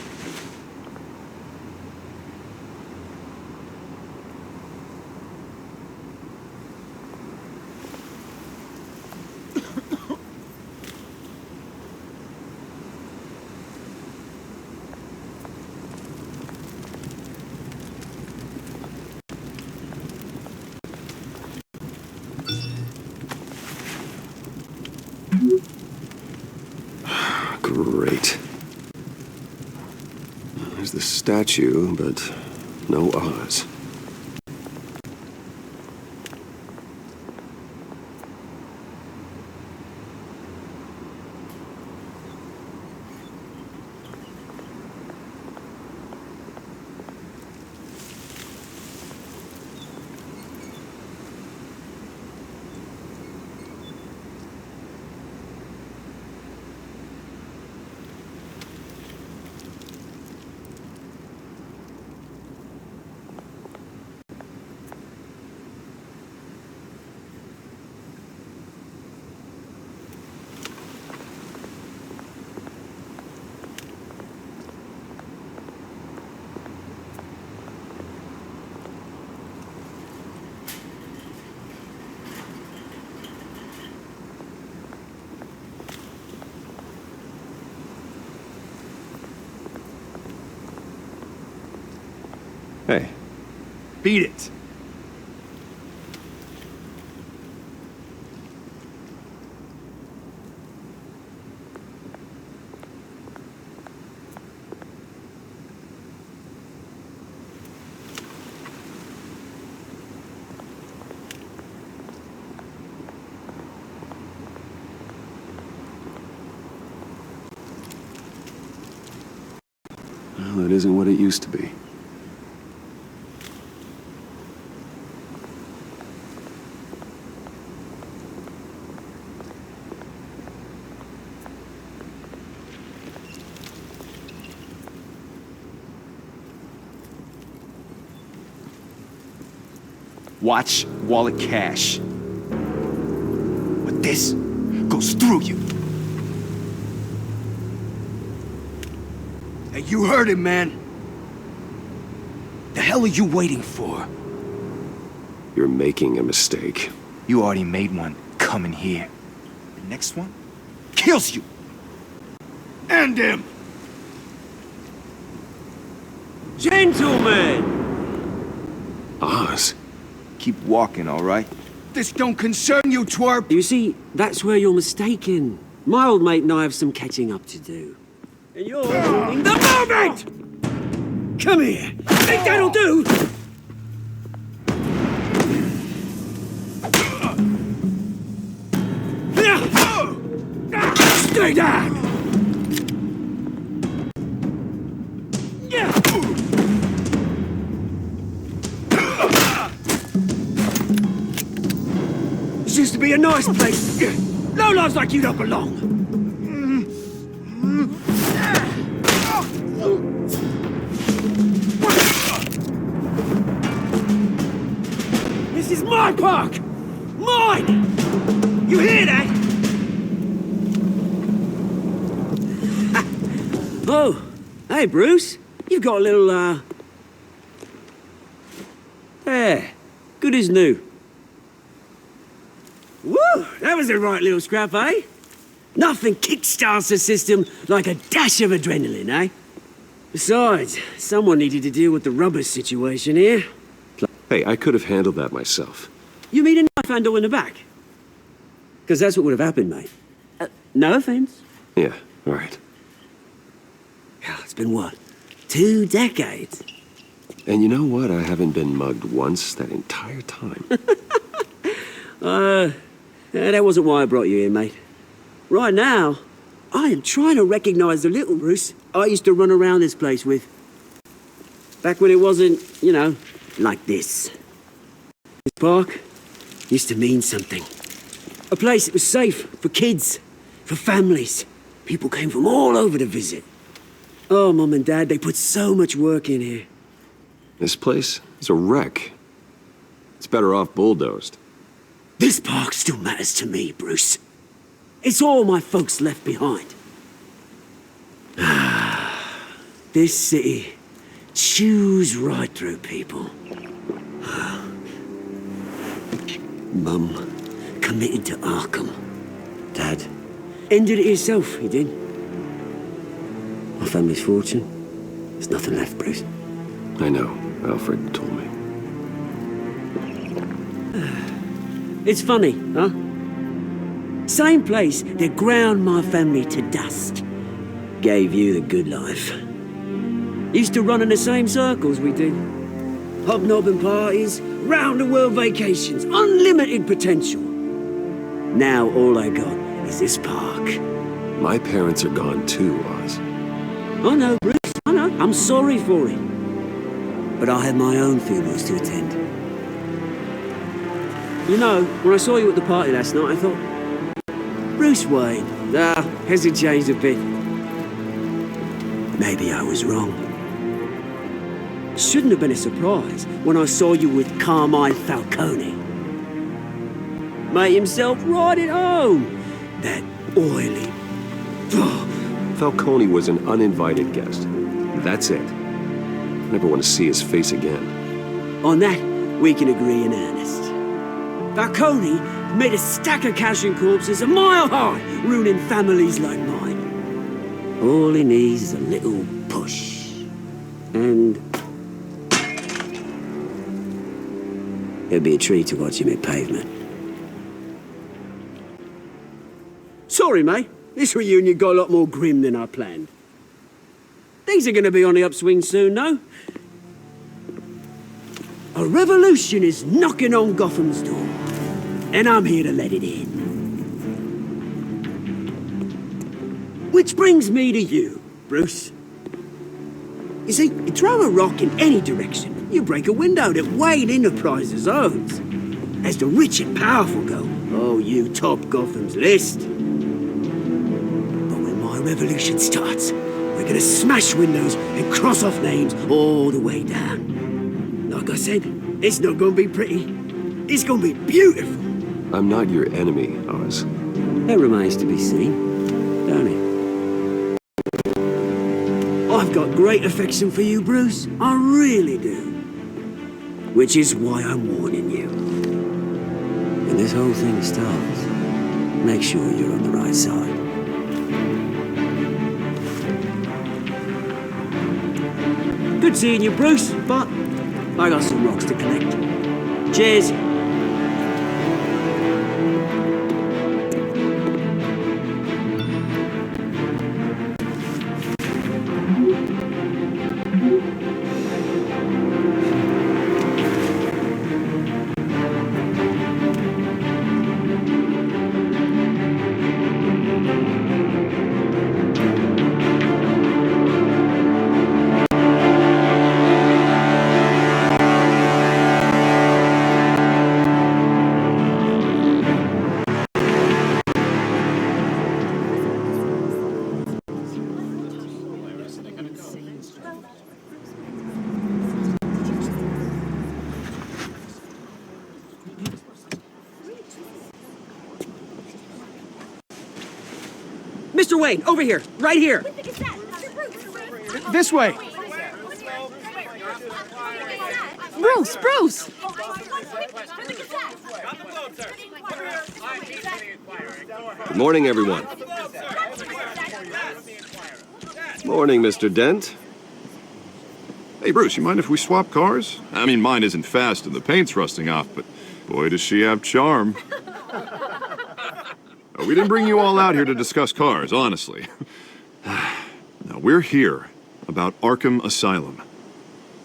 S10: Great. There's the statue, but no Oz. Hey.
S5: Beat it.
S10: Well, it isn't what it used to be.
S5: Watch wallet cash. But this goes through you. Hey, you heard him, man.
S17: The hell are you waiting for?
S10: You're making a mistake.
S17: You already made one coming here. The next one kills you. End him!
S18: Gentlemen!
S10: Oz.
S17: Keep walking, all right? This don't concern you, twerp!
S18: You see, that's where you're mistaken. My old mate and I have some catching up to do. And you're ruining the moment! Come here! Think that'll do? Stay down! This used to be a nice place. No lives like you don't belong. This is my park! Mine! You hear that? Oh, hey, Bruce. You've got a little, There. Good as new. Woo! That was a right little scrap, eh? Nothing kickstarts the system like a dash of adrenaline, eh? Besides, someone needed to deal with the rubber situation here.
S10: Hey, I could have handled that myself.
S18: You mean a knife handle in the back? Because that's what would have happened, mate. No offense.
S10: Yeah, all right.
S18: It's been what? 2 decades?
S10: And you know what? I haven't been mugged once that entire time.
S18: That wasn't why I brought you here, mate. Right now, I am trying to recognize the little Bruce I used to run around this place with. Back when it wasn't, you know, like this. This park used to mean something. A place that was safe for kids, for families. People came from all over to visit. Oh, Mum and Dad, they put so much work in here.
S10: This place is a wreck. It's better off bulldozed.
S18: This park still matters to me, Bruce. It's all my folks left behind. This city chews right through people. Mum committed to Arkham. Dad ended it himself, he did. My family's fortune, there's nothing left, Bruce.
S10: I know. Alfred told me.
S18: It's funny, huh? Same place that ground my family to dust. Gave you the good life. Used to run in the same circles we did. Hobnobbing parties, round-the-world vacations, unlimited potential. Now all I got is this park.
S10: My parents are gone too, Oz.
S18: I know, Bruce, I know. I'm sorry for it. But I had my own funerals to attend. You know, when I saw you at the party last night, I thought, Bruce Wayne, has he changed a bit? Maybe I was wrong. Shouldn't have been a surprise when I saw you with Carmine Falcone. Made himself right at home. That oily...
S10: Falcone was an uninvited guest. That's it. I never want to see his face again.
S18: On that, we can agree in earnest. Falcone made a stack of cash and corpses a mile high, ruining families like mine. All he needs is a little push. And... it'll be a treat to watch him hit pavement. Sorry, mate. This reunion got a lot more grim than I planned. Things are going to be on the upswing soon, though. A revolution is knocking on Gotham's door. And I'm here to let it in. Which brings me to you, Bruce. You see, you throw a rock in any direction, you break a window that Wayne Enterprises owns. As the rich and powerful go, oh, you top Gotham's list. But when my revolution starts, we're gonna smash windows and cross off names all the way down. Like I said, it's not gonna be pretty. It's gonna be beautiful.
S10: I'm not your enemy, Oz.
S18: That remains to be seen, don't it? I've got great affection for you, Bruce. I really do. Which is why I'm warning you. When this whole thing starts, make sure you're on the right side. Good seeing you, Bruce, but I got some rocks to collect. Cheers. Mr. Wayne, over here, right here.
S5: This way.
S8: Bruce!
S10: Good morning, everyone. Morning, Mr. Dent.
S1: Hey, Bruce, you mind if we swap cars? I mean, mine isn't fast and the paint's rusting off, but boy, does she have charm. We didn't bring you all out here to discuss cars, honestly. Now, we're here about Arkham Asylum.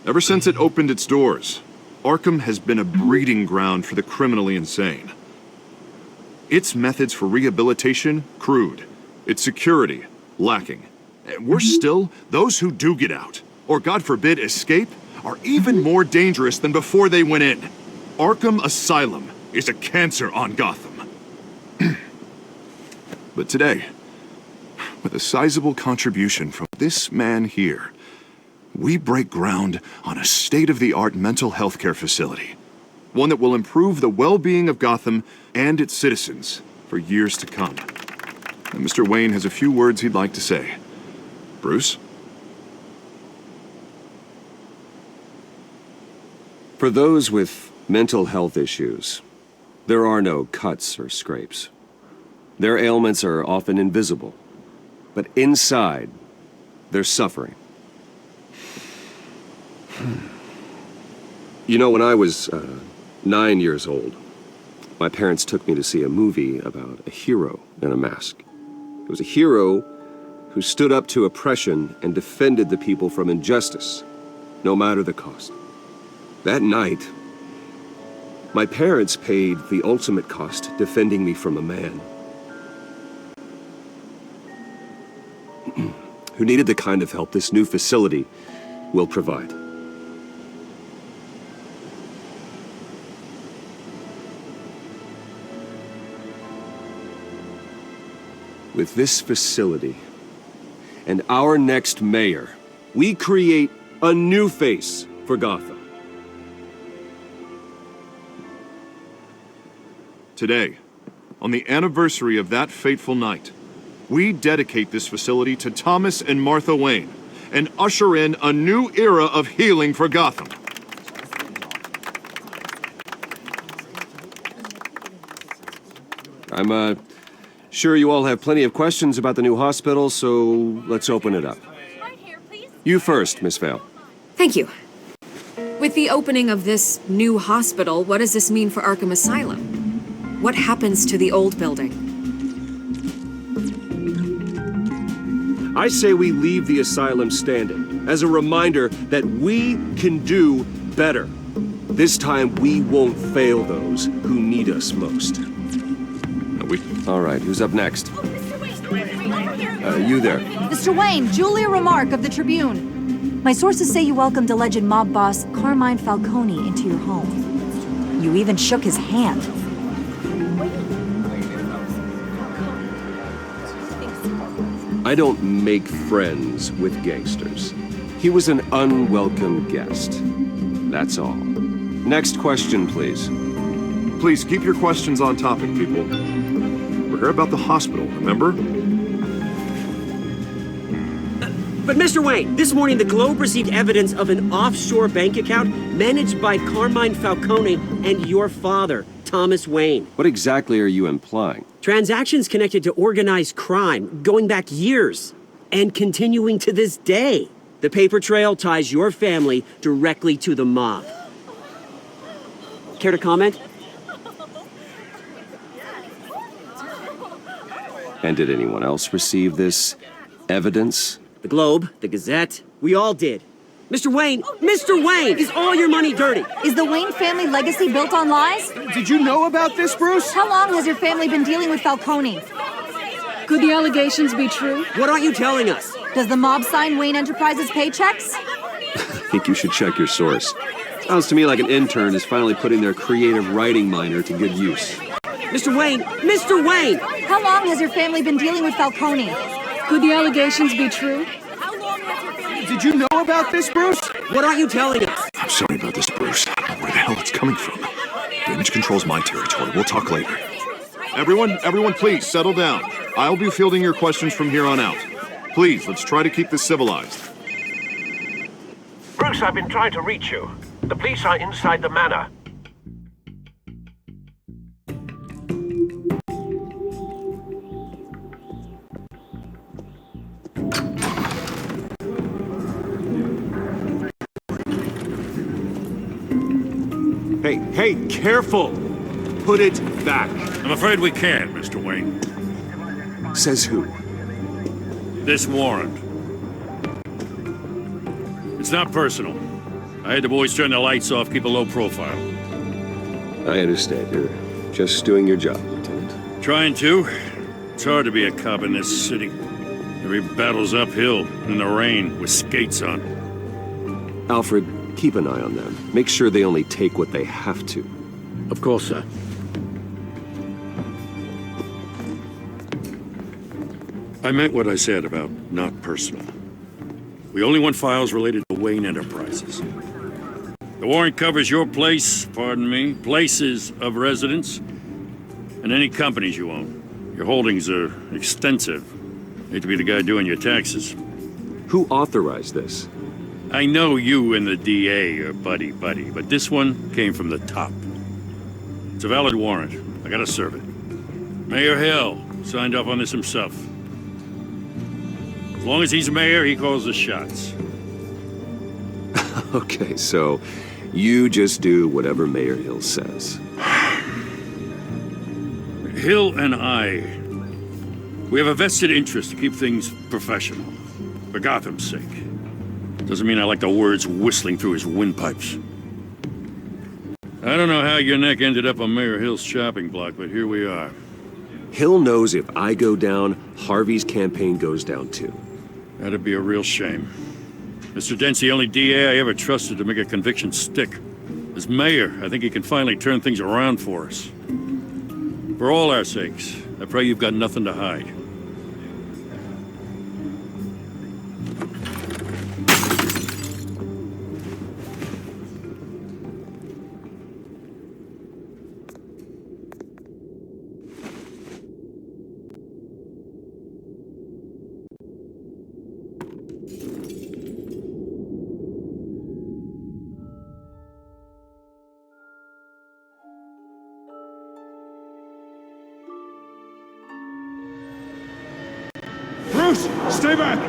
S1: Ever since it opened its doors, Arkham has been a breeding ground for the criminally insane. Its methods for rehabilitation, crude. Its security, lacking. And worse still, those who do get out, or God forbid, escape, are even more dangerous than before they went in. Arkham Asylum is a cancer on Gotham. But today, with a sizable contribution from this man here, we break ground on a state-of-the-art mental health care facility. One that will improve the well-being of Gotham and its citizens for years to come. And Mr. Wayne has a few words he'd like to say. Bruce?
S10: For those with mental health issues, there are no cuts or scrapes. Their ailments are often invisible, but inside, they're suffering. You know, when I was 9 years old, my parents took me to see a movie about a hero in a mask. It was a hero who stood up to oppression and defended the people from injustice, no matter the cost. That night, my parents paid the ultimate cost defending me from a man who needed the kind of help this new facility will provide. With this facility and our next mayor, we create a new face for Gotham.
S1: Today, on the anniversary of that fateful night, we dedicate this facility to Thomas and Martha Wayne and usher in a new era of healing for Gotham.
S10: I'm sure you all have plenty of questions about the new hospital, so let's open it up. You first, Miss Vale.
S19: Thank you. With the opening of this new hospital, what does this mean for Arkham Asylum? What happens to the old building?
S10: I say we leave the asylum standing as a reminder that we can do better. This time we won't fail those who need us most. All right, who's up next? You there.
S20: Mr. Wayne, Julia Remark of the Tribune. My sources say you welcomed alleged mob boss Carmine Falcone into your home. You even shook his hand.
S10: I don't make friends with gangsters. He was an unwelcome guest. That's all. Next question, please.
S1: Please keep your questions on topic, people. We're here about the hospital, remember?
S18: But Mr. Wayne, this morning the Globe received evidence of an offshore bank account managed by Carmine Falcone and your father, Thomas Wayne.
S10: What exactly are you implying?
S18: Transactions connected to organized crime going back years and continuing to this day. The paper trail ties your family directly to the mob. Care to comment?
S10: And did anyone else receive this evidence?
S18: The Globe, the Gazette, we all did. Mr. Wayne, is all your money dirty?
S20: Is the Wayne family legacy built on lies?
S5: Did you know about this, Bruce?
S20: How long has your family been dealing with Falcone?
S8: Could the allegations be true?
S18: What aren't you telling us?
S20: Does the mob sign Wayne Enterprises paychecks?
S10: I think you should check your source. Sounds to me like an intern is finally putting their creative writing minor to good use.
S18: Mr. Wayne!
S20: How long has your family been dealing with Falcone?
S8: Could the allegations be true?
S5: Did you know about this, Bruce?
S18: What aren't you telling us?
S1: I'm sorry about this, Bruce. I don't know where the hell it's coming from. Damage control's my territory. We'll talk later.
S9: Everyone, please, settle down. I'll be fielding your questions from here on out. Please, let's try to keep this civilized.
S6: Bruce, I've been trying to reach you. The police are inside the manor.
S7: Hey, careful! Put it back.
S3: I'm afraid we can't, Mr. Wayne.
S7: Says who?
S3: This warrant. It's not personal. I had the boys turn the lights off, keep a low profile.
S10: I understand. You're just doing your job, Lieutenant.
S3: Trying to. It's hard to be a cop in this city. Every battle's uphill, in the rain, with skates on.
S10: Alfred, keep an eye on them. Make sure they only take what they have to.
S6: Of course, sir.
S3: I meant what I said about not personal. We only want files related to Wayne Enterprises. The warrant covers your place, pardon me, places of residence, and any companies you own. Your holdings are extensive. Hate to be the guy doing your taxes.
S10: Who authorized this?
S3: I know you and the DA are buddy-buddy, but this one came from the top. It's a valid warrant. I gotta serve it. Mayor Hill signed off on this himself. As long as he's mayor, he calls the shots.
S10: Okay, so you just do whatever Mayor Hill says.
S3: Hill and I, we have a vested interest to keep things professional, for Gotham's sake. Doesn't mean I like the words whistling through his windpipes. I don't know how your neck ended up on Mayor Hill's chopping block, but here we are.
S10: Hill knows if I go down, Harvey's campaign goes down too.
S3: That'd be a real shame. Mr. Dent's the only DA I ever trusted to make a conviction stick. As mayor, I think he can finally turn things around for us. For all our sakes, I pray you've got nothing to hide.
S5: Bruce, stay back!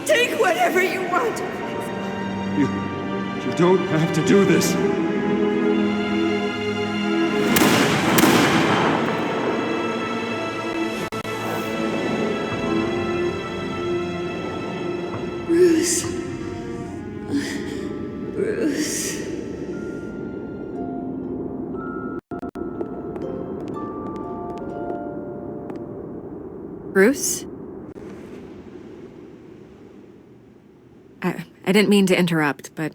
S12: Take whatever you want.
S5: You don't have to do this.
S12: Bruce. Bruce.
S19: Bruce? I didn't mean to interrupt, but...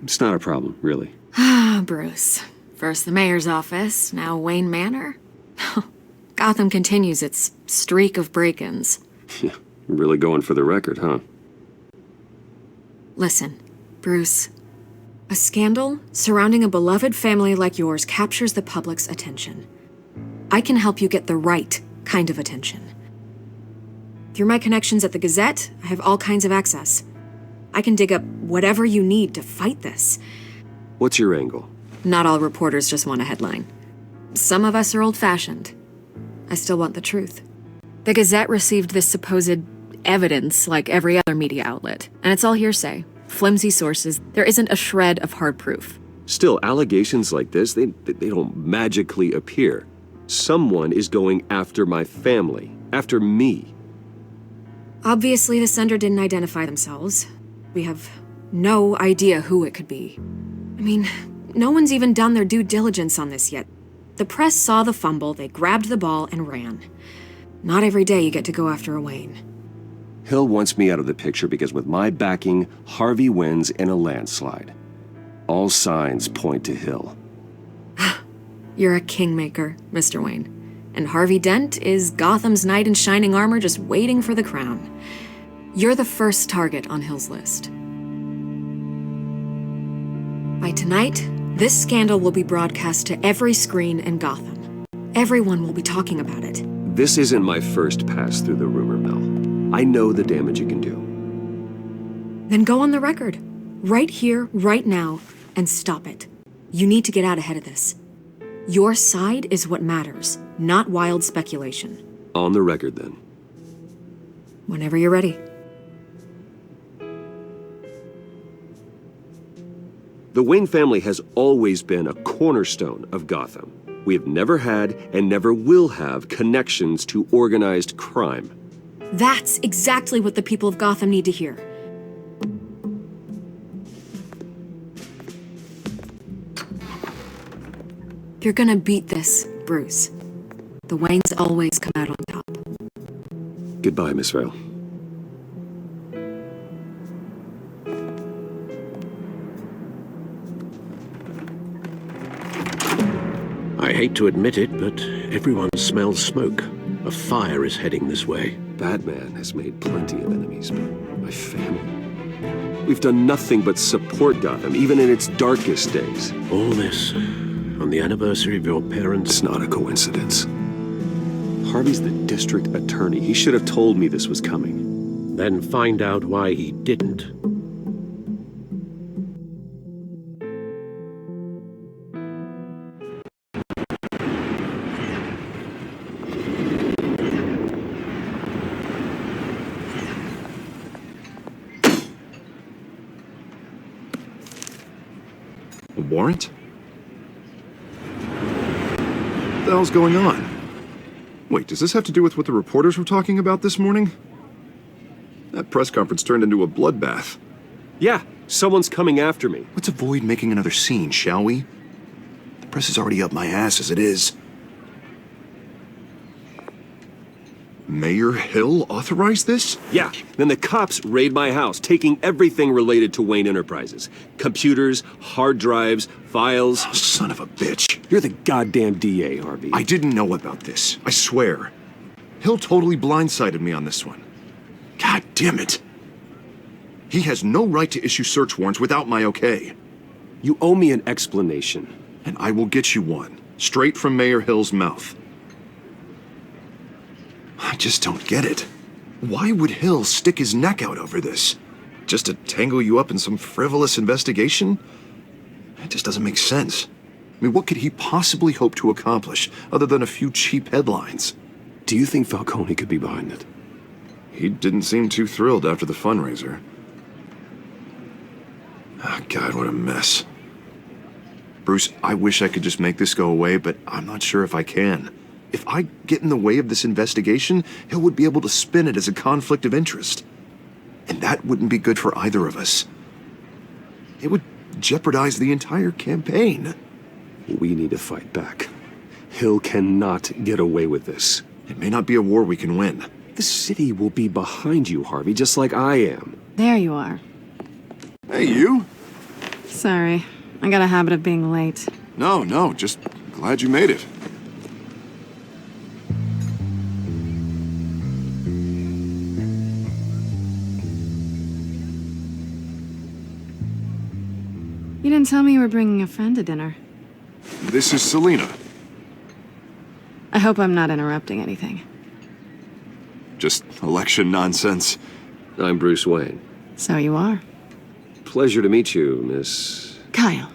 S10: It's not a problem, really.
S19: Ah, Bruce. First the mayor's office, now Wayne Manor. Gotham continues its streak of break-ins.
S10: Yeah, really going for the record, huh?
S19: Listen, Bruce, A scandal surrounding a beloved family like yours captures the public's attention. I can help you get the right kind of attention. Through my connections at the Gazette, I have all kinds of access. I can dig up whatever you need to fight this.
S10: What's your angle?
S19: Not all reporters just want a headline. Some of us are old-fashioned. I still want the truth. The Gazette received this supposed evidence like every other media outlet, and it's all hearsay. Flimsy sources. There isn't a shred of hard proof.
S10: Still, allegations like this, they don't magically appear. Someone is going after my family, after me.
S19: Obviously, the sender didn't identify themselves. We have no idea who it could be. I mean, no one's even done their due diligence on this yet. The press saw the fumble, they grabbed the ball and ran. Not every day you get to go after a Wayne.
S10: Hill wants me out of the picture because with my backing, Harvey wins in a landslide. All signs point to Hill.
S19: You're a kingmaker, Mr. Wayne. And Harvey Dent is Gotham's knight in shining armor just waiting for the crown. You're the first target on Hill's list. By tonight, this scandal will be broadcast to every screen in Gotham. Everyone will be talking about it.
S10: This isn't my first pass through the rumor mill. I know the damage you can do.
S19: Then go on the record. Right here, right now, and stop it. You need to get out ahead of this. Your side is what matters, not wild speculation.
S10: On the record, then.
S19: Whenever you're ready.
S10: The Wayne family has always been a cornerstone of Gotham. We have never had and never will have connections to organized crime.
S19: That's exactly what the people of Gotham need to hear. You're gonna beat this, Bruce. The Waynes always come out on top.
S10: Goodbye, Miss Vale.
S6: I hate to admit it, but everyone smells smoke. A fire is heading this way.
S10: Batman has made plenty of enemies, but my family... We've done nothing but support Gotham, even in its darkest days.
S6: All this on the anniversary of your parents'...
S10: It's not a coincidence. Harvey's the district attorney. He should have told me this was coming.
S6: Then find out why he didn't.
S1: A warrant? What the hell's going on? Wait, does this have to do with what the reporters were talking about this morning? That press conference turned into a bloodbath.
S10: Yeah, someone's coming after me.
S1: Let's avoid making another scene, shall we? The press is already up my ass as it is. Mayor Hill authorized this?
S10: Yeah, then the cops raid my house, taking everything related to Wayne Enterprises. Computers, hard drives, files.
S1: Oh, son of a bitch.
S10: You're the goddamn DA, Harvey.
S1: I didn't know about this, I swear. Hill totally blindsided me on this one. God damn it. He has no right to issue search warrants without my okay.
S10: You owe me an explanation.
S1: And I will get you one, straight from Mayor Hill's mouth. I just don't get it. Why would Hill stick his neck out over this? Just to tangle you up in some frivolous investigation? It just doesn't make sense. I mean, what could he possibly hope to accomplish other than a few cheap headlines?
S10: Do you think Falcone could be behind it?
S1: He didn't seem too thrilled after the fundraiser. Oh, God, what a mess. Bruce, I wish I could just make this go away, but I'm not sure if I can. If I get in the way of this investigation, Hill would be able to spin it as a conflict of interest. And that wouldn't be good for either of us. It would jeopardize the entire campaign.
S10: We need to fight back. Hill cannot get away with this.
S1: It may not be a war we can win.
S10: The city will be behind you, Harvey, just like I am.
S8: There you are.
S1: Hey, you.
S8: Sorry, I got a habit of being late.
S1: No, just glad you made it.
S8: You didn't tell me you were bringing a friend to dinner.
S1: This is Selina.
S8: I hope I'm not interrupting anything.
S1: Just election nonsense.
S10: I'm Bruce Wayne.
S8: So you are.
S10: Pleasure to meet you, Miss...
S8: Kyle.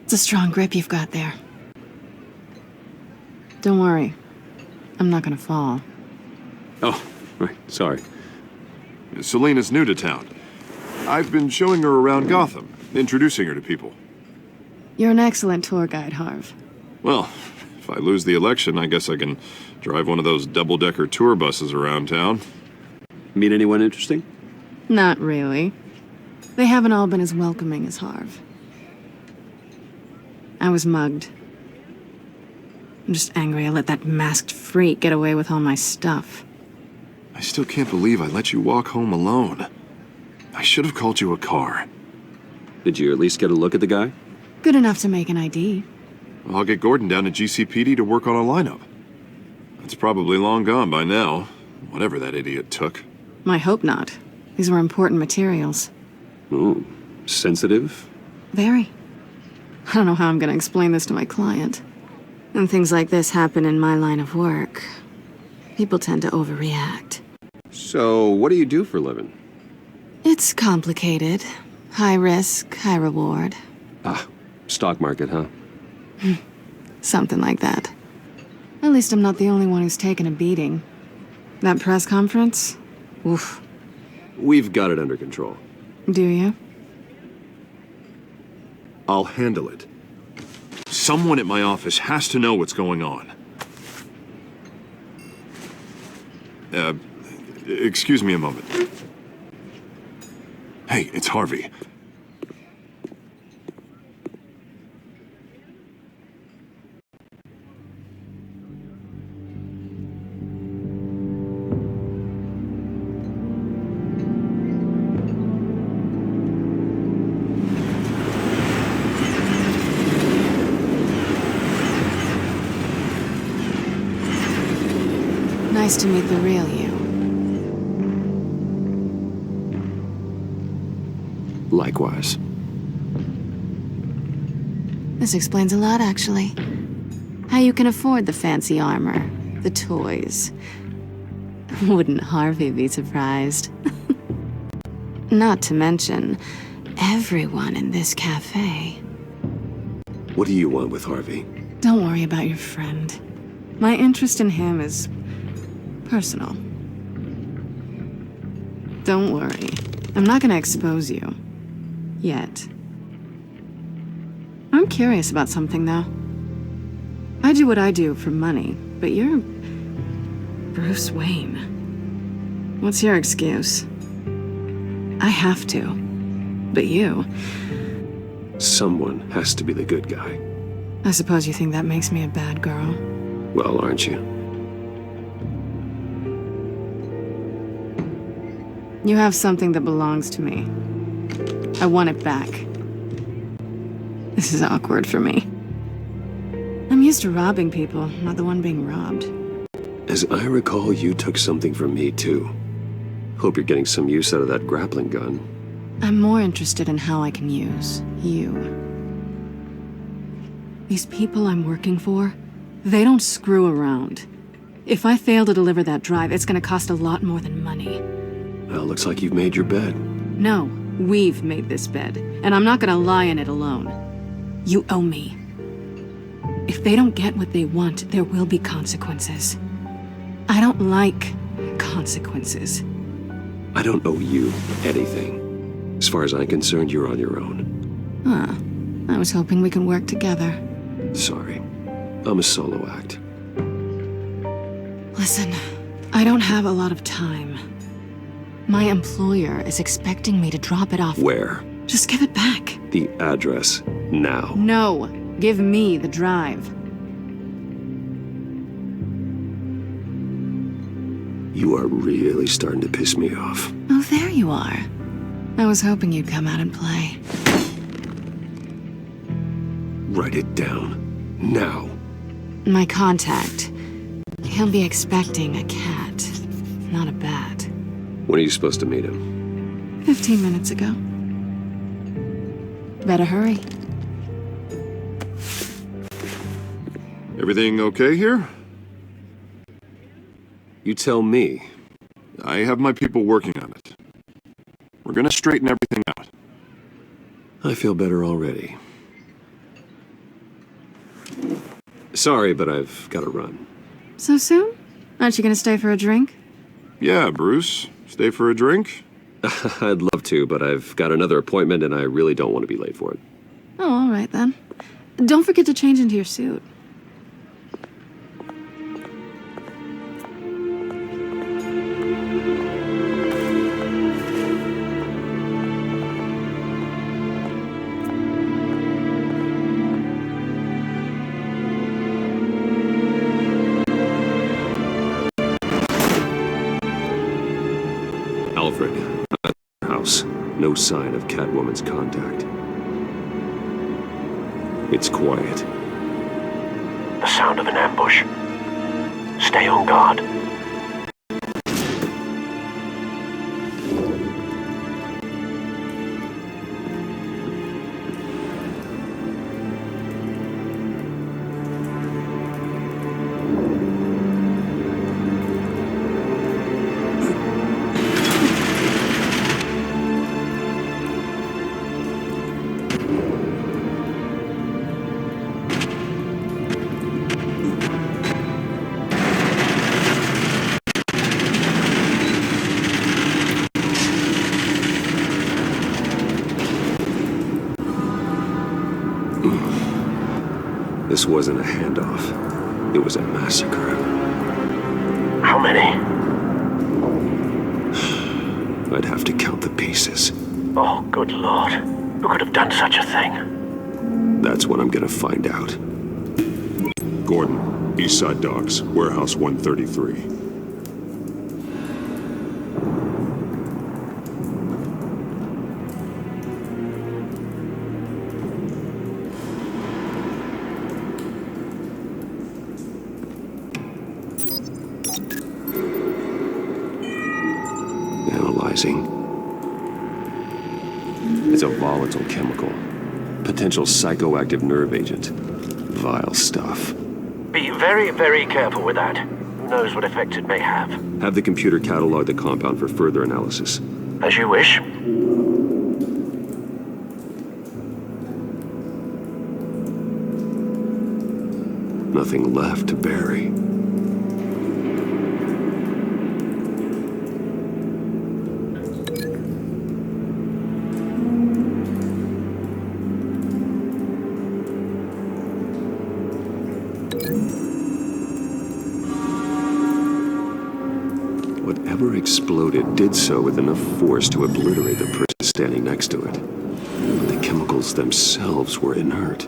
S8: It's a strong grip you've got there. Don't worry. I'm not gonna fall.
S10: Oh, right. Sorry.
S1: Selina's new to town. I've been showing her around Gotham, introducing her to people.
S8: You're an excellent tour guide, Harv.
S1: Well, if I lose the election, I guess I can drive one of those double-decker tour buses around town.
S10: Meet anyone interesting?
S8: Not really. They haven't all been as welcoming as Harv. I was mugged. I'm just angry I let that masked freak get away with all my stuff.
S1: I still can't believe I let you walk home alone. I should have called you a car.
S10: Did you at least get a look at the guy?
S8: Good enough to make an ID.
S1: I'll get Gordon down to GCPD to work on a lineup. It's probably long gone by now, whatever that idiot took.
S8: I hope not. These were important materials.
S10: Ooh, sensitive?
S8: Very. I don't know how I'm gonna explain this to my client. When things like this happen in my line of work, people tend to overreact.
S10: So, what do you do for a living?
S8: It's complicated. High risk, high reward.
S10: Ah, stock market, huh?
S8: Something like that. At least I'm not the only one who's taken a beating. That press conference? Oof.
S10: We've got it under control.
S8: Do you?
S1: I'll handle it. Someone at my office has to know what's going on. Excuse me a moment. Hey, it's Harvey.
S8: Nice to meet the real you.
S10: Likewise.
S8: This explains a lot, actually. How you can afford the fancy armor, the toys. Wouldn't Harvey be surprised? Not to mention, everyone in this cafe.
S10: What do you want with Harvey?
S8: Don't worry about your friend. My interest in him is personal. Don't worry. I'm not gonna expose you. Yet. I'm curious about something, though. I do what I do for money, but you're Bruce Wayne. What's your excuse? I have to. But you...
S10: Someone has to be the good guy.
S8: I suppose you think that makes me a bad girl.
S10: Well, aren't you?
S8: You have something that belongs to me. I want it back. This is awkward for me. I'm used to robbing people, not the one being robbed.
S10: As I recall, you took something from me, too. Hope you're getting some use out of that grappling gun.
S8: I'm more interested in how I can use you. These people I'm working for, they don't screw around. If I fail to deliver that drive, it's gonna cost a lot more than money.
S10: Well, looks like you've made your bed.
S8: No, we've made this bed, and I'm not gonna lie in it alone. You owe me. If they don't get what they want, there will be consequences. I don't like consequences.
S10: I don't owe you anything. As far as I'm concerned, you're on your own.
S8: Huh. I was hoping we could work together.
S10: Sorry. I'm a solo act.
S8: Listen, I don't have a lot of time. My employer is expecting me to drop it off.
S10: Where?
S8: Just give it back.
S10: The address, now.
S8: No, give me the drive.
S10: You are really starting to piss me off.
S8: Oh, there you are. I was hoping you'd come out and play.
S10: Write it down. Now.
S8: My contact. He'll be expecting a cat, not a bat.
S10: When are you supposed to meet him?
S8: 15 minutes ago. Better hurry.
S1: Everything okay here?
S10: You tell me.
S1: I have my people working on it. We're gonna straighten everything out.
S10: I feel better already. Sorry, but I've got to run.
S8: So soon? Aren't you gonna stay for a drink?
S1: Yeah, Bruce. Stay for a drink?
S10: I'd love to, but I've got another appointment and I really don't want to be late for it.
S8: Oh, all right then. Don't forget to change into your suit.
S10: Alfred, at the house. No sign of Catwoman's contact. It's quiet.
S6: The sound of an ambush. Stay on guard.
S10: This wasn't a handoff. It was a massacre.
S6: How many?
S10: I'd have to count the pieces.
S6: Oh, good lord. Who could have done such a thing?
S10: That's what I'm gonna find out.
S7: Gordon, East Side Docks, Warehouse 133.
S10: Analyzing. It's a volatile chemical. Potential psychoactive nerve agent. Vile stuff.
S6: Be very, very careful with that. Who knows what effect it may have.
S10: Have the computer catalog the compound for further analysis.
S6: As you wish.
S10: Nothing left to bury. Whatever exploded did so with enough force to obliterate the person standing next to it. But the chemicals themselves were inert,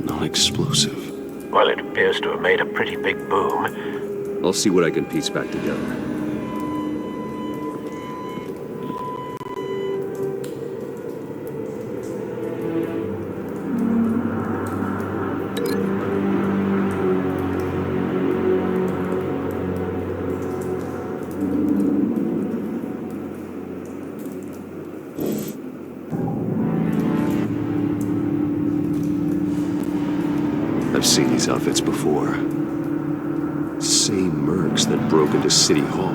S10: non-explosive.
S6: Well, it appears to have made a pretty big boom.
S10: I'll see what I can piece back together. I've seen these outfits before. Same mercs that broke into City Hall.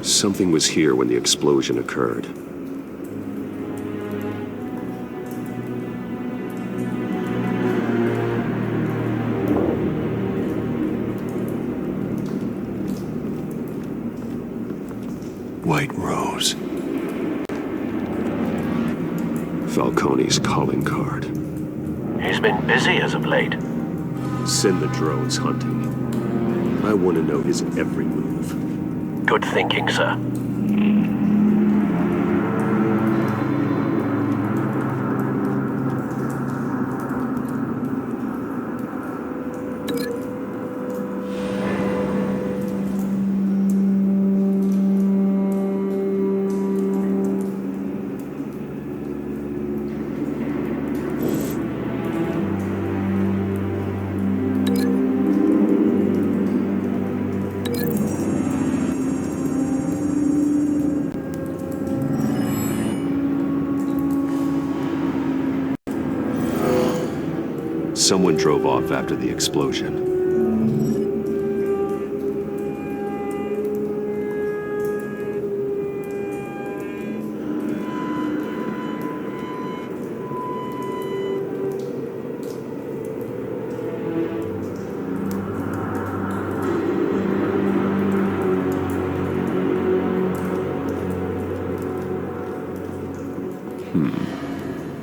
S10: Something was here when the explosion occurred. White Rose. Falcone's calling card.
S6: He's been busy as of late.
S10: Send the drones hunting. I want to know his every move.
S6: Good thinking, sir.
S10: Someone drove off after the explosion.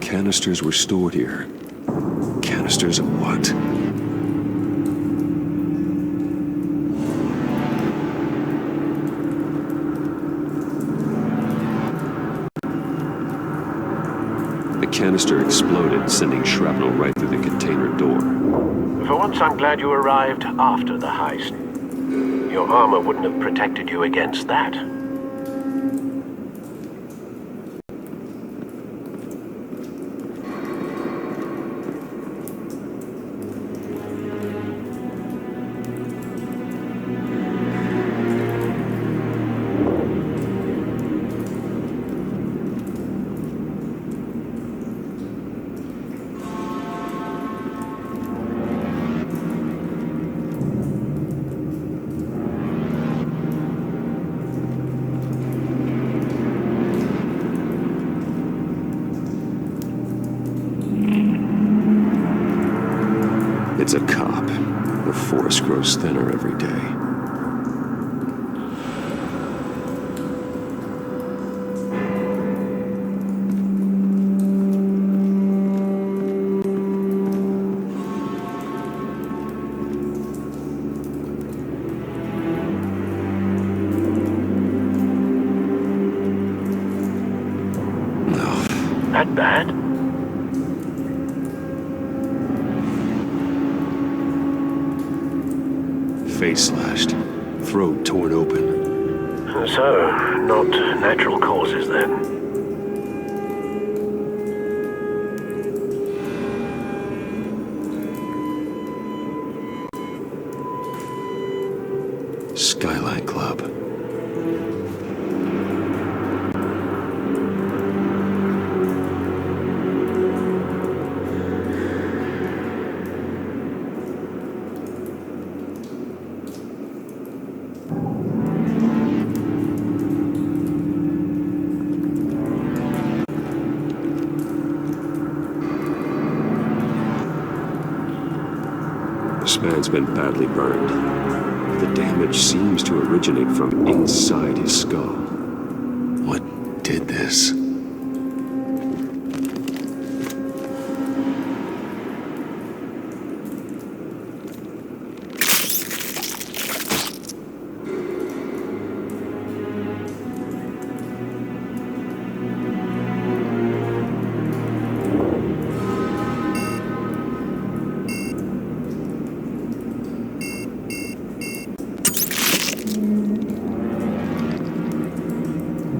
S10: Canisters were stored here. Canisters of what? The canister exploded, sending shrapnel right through the container door.
S21: For once, I'm glad you arrived after the heist. Your armor wouldn't have protected you against that.
S10: It's a cop. The force grows thinner every day.
S21: That bad?
S10: Face slashed, throat torn open.
S21: So, not natural causes then.
S10: Skyline Club. This man's been badly burned. The damage seems to originate from inside his skull. What did this?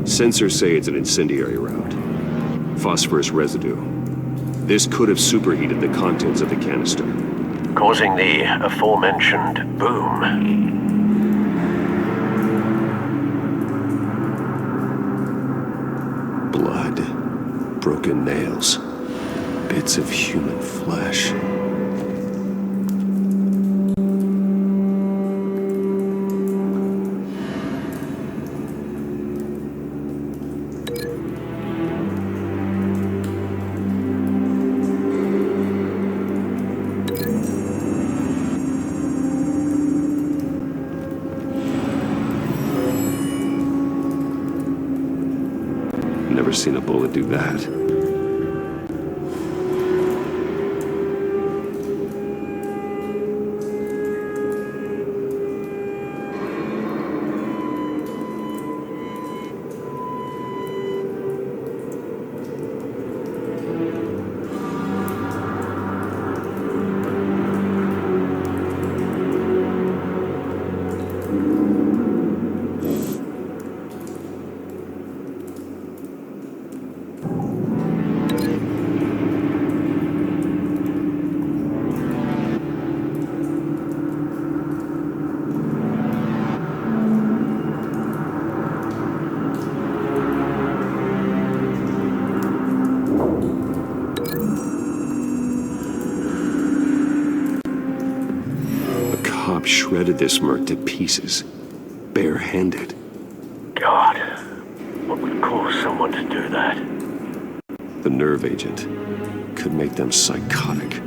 S10: Sensors say it's an incendiary route. Phosphorus residue. This could have superheated the contents of the canister,
S21: Causing the aforementioned boom.
S10: Blood, broken nails, bits of human flesh. Never seen a bullet do that. shredded this merc to pieces, barehanded.
S21: God, what would cause someone to do that?
S10: The nerve agent could make them psychotic.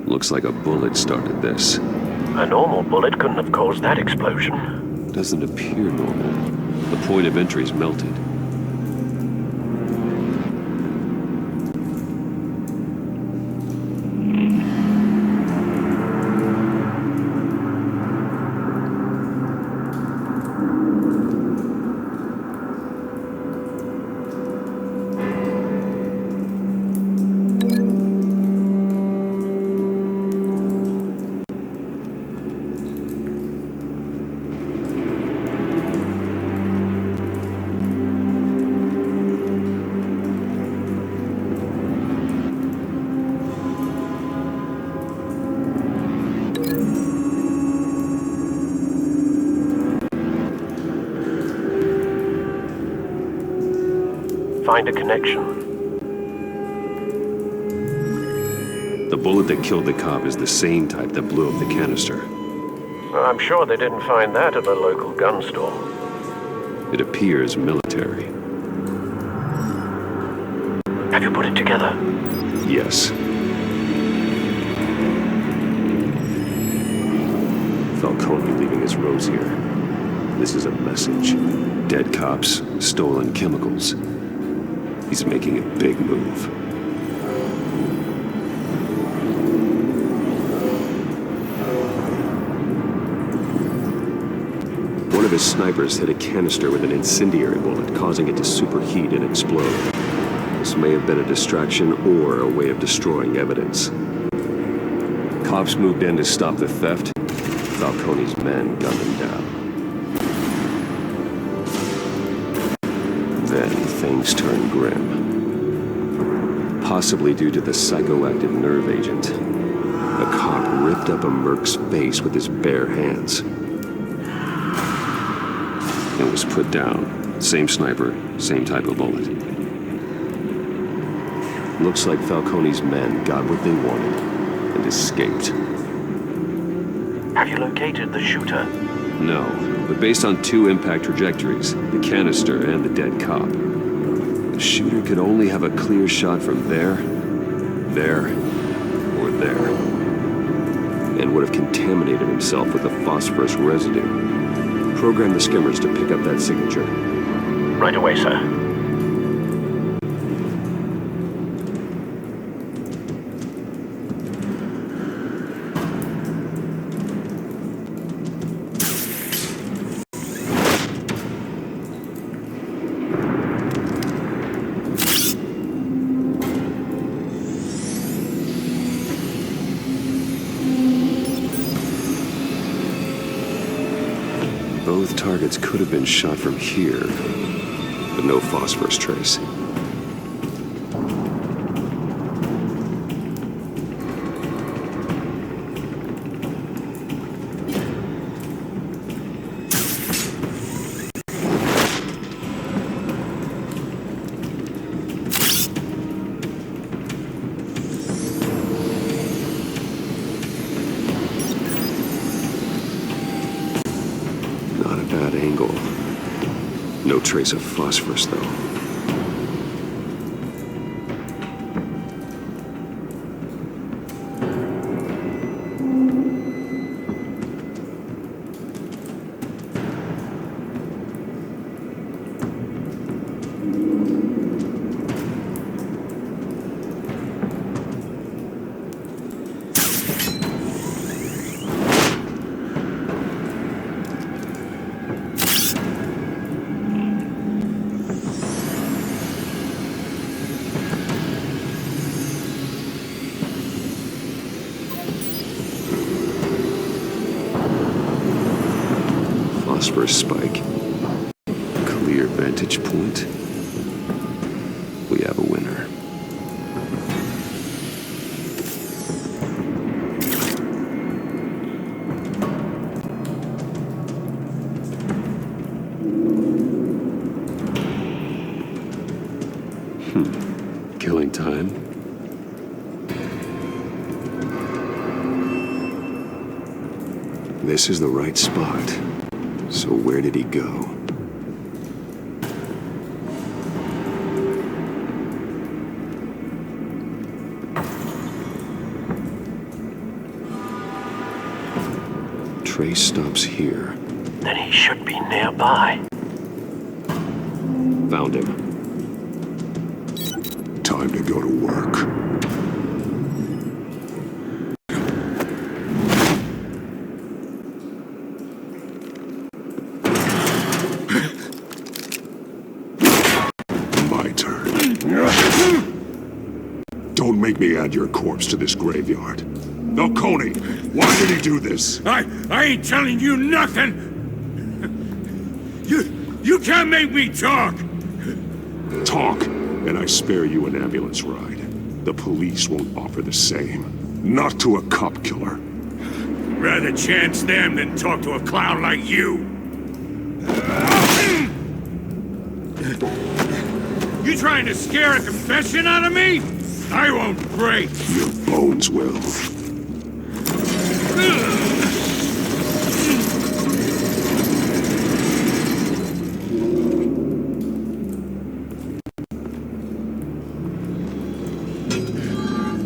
S10: Looks like a bullet started this.
S21: A normal bullet couldn't have caused that explosion.
S10: Doesn't appear normal. The point of entry's melted.
S21: Find a connection.
S10: The bullet that killed the cop is the same type that blew up the canister.
S21: I'm sure they didn't find that at a local gun store.
S10: It appears military.
S21: Have you put it together?
S10: Yes. Falcone leaving his rose here. This is a message. Dead cops, stolen chemicals. He's making a big move. One of his snipers hit a canister with an incendiary bullet, causing it to superheat and explode. This may have been a distraction or a way of destroying evidence. Cops moved in to stop the theft. Falcone's men gunned him down. Then things turned grim. Possibly due to the psychoactive nerve agent. A cop ripped up a merc's face with his bare hands. And was put down. Same sniper, same type of bullet. Looks like Falcone's men got what they wanted and escaped.
S21: Have you located the shooter?
S10: No, but based on two impact trajectories, the canister and the dead cop, the shooter could only have a clear shot from there, or there. and would have contaminated himself with the phosphorus residue. Program the skimmers to pick up that signature.
S21: Right away, sir.
S10: Both targets could have been shot from here, but no phosphorus trace. Not a bad angle. No trace of phosphorus, though. Phosphorus spike. Clear vantage point. We have a winner. Killing time. This is the right spot. So where did he go? Trace stops here.
S21: Then he should be nearby.
S10: Found him.
S7: Time to go to work. Don't make me add your corpse to this graveyard. Falcone, why did he do this?
S13: I ain't telling you nothing! You can't make me talk!
S7: Talk, and I spare you an ambulance ride. The police won't offer the same. Not to a cop killer.
S13: Rather chance them than talk to a clown like you. You trying to scare a confession out of me? I won't break.
S7: Your bones will.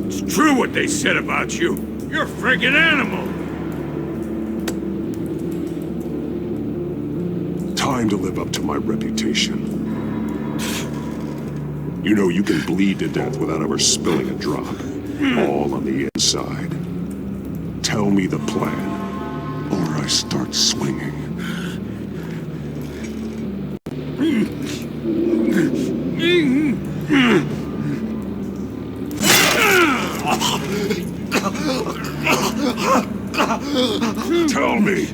S13: It's true what they said about you. You're a friggin' animal.
S7: Time to live up to my reputation. You know you can bleed to death without ever spilling a drop. All on the inside. Tell me the plan, or I start swinging. Tell me!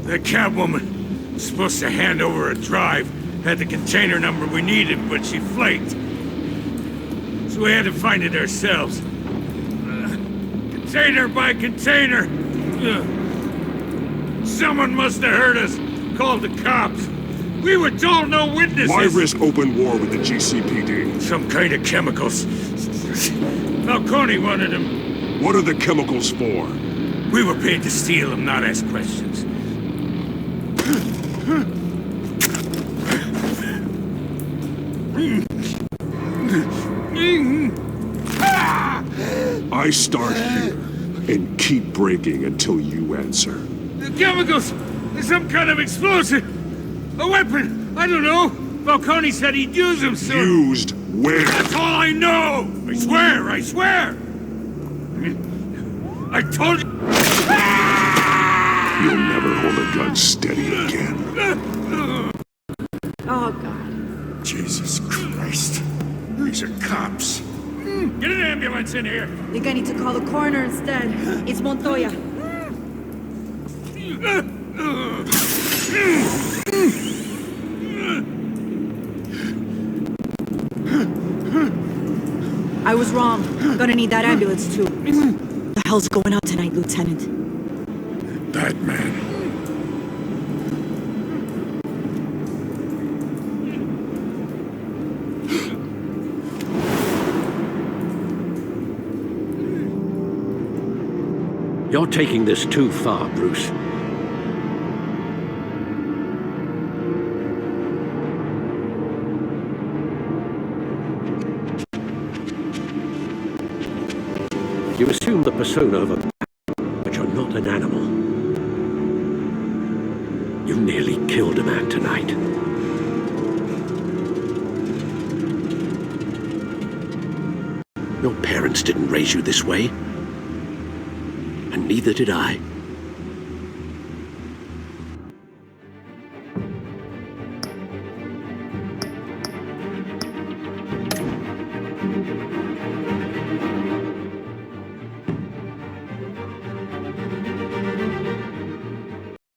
S13: The Catwoman was supposed to hand over a drive. Had the container number we needed, but she flaked. So we had to find it ourselves. Container by container. Someone must have heard us. Called the cops. We were told no witnesses.
S7: Why risk open war with the GCPD?
S13: Some kind of chemicals. Falcone wanted them.
S7: What are the chemicals for?
S13: We were paid to steal them, not ask questions.
S7: I start here, and keep breaking until you answer.
S3: The chemicals! There's some kind of explosive! A weapon! I don't know! Falcone said he'd use them soon!
S7: Used where?
S3: That's all I know! I swear! I swear! I told you...
S7: You'll never hold a gun steady again.
S19: Oh, God.
S13: Jesus Christ. These are cops.
S3: Get an ambulance in here!
S20: I think I need to call the coroner instead. It's Montoya. I was wrong. Gonna need that ambulance too. What the hell's going on tonight, Lieutenant?
S13: Batman.
S6: You're taking this too far, Bruce. You assume the persona of a man, but you're not an animal. You nearly killed a man tonight. Your parents didn't raise you this way, and neither did I.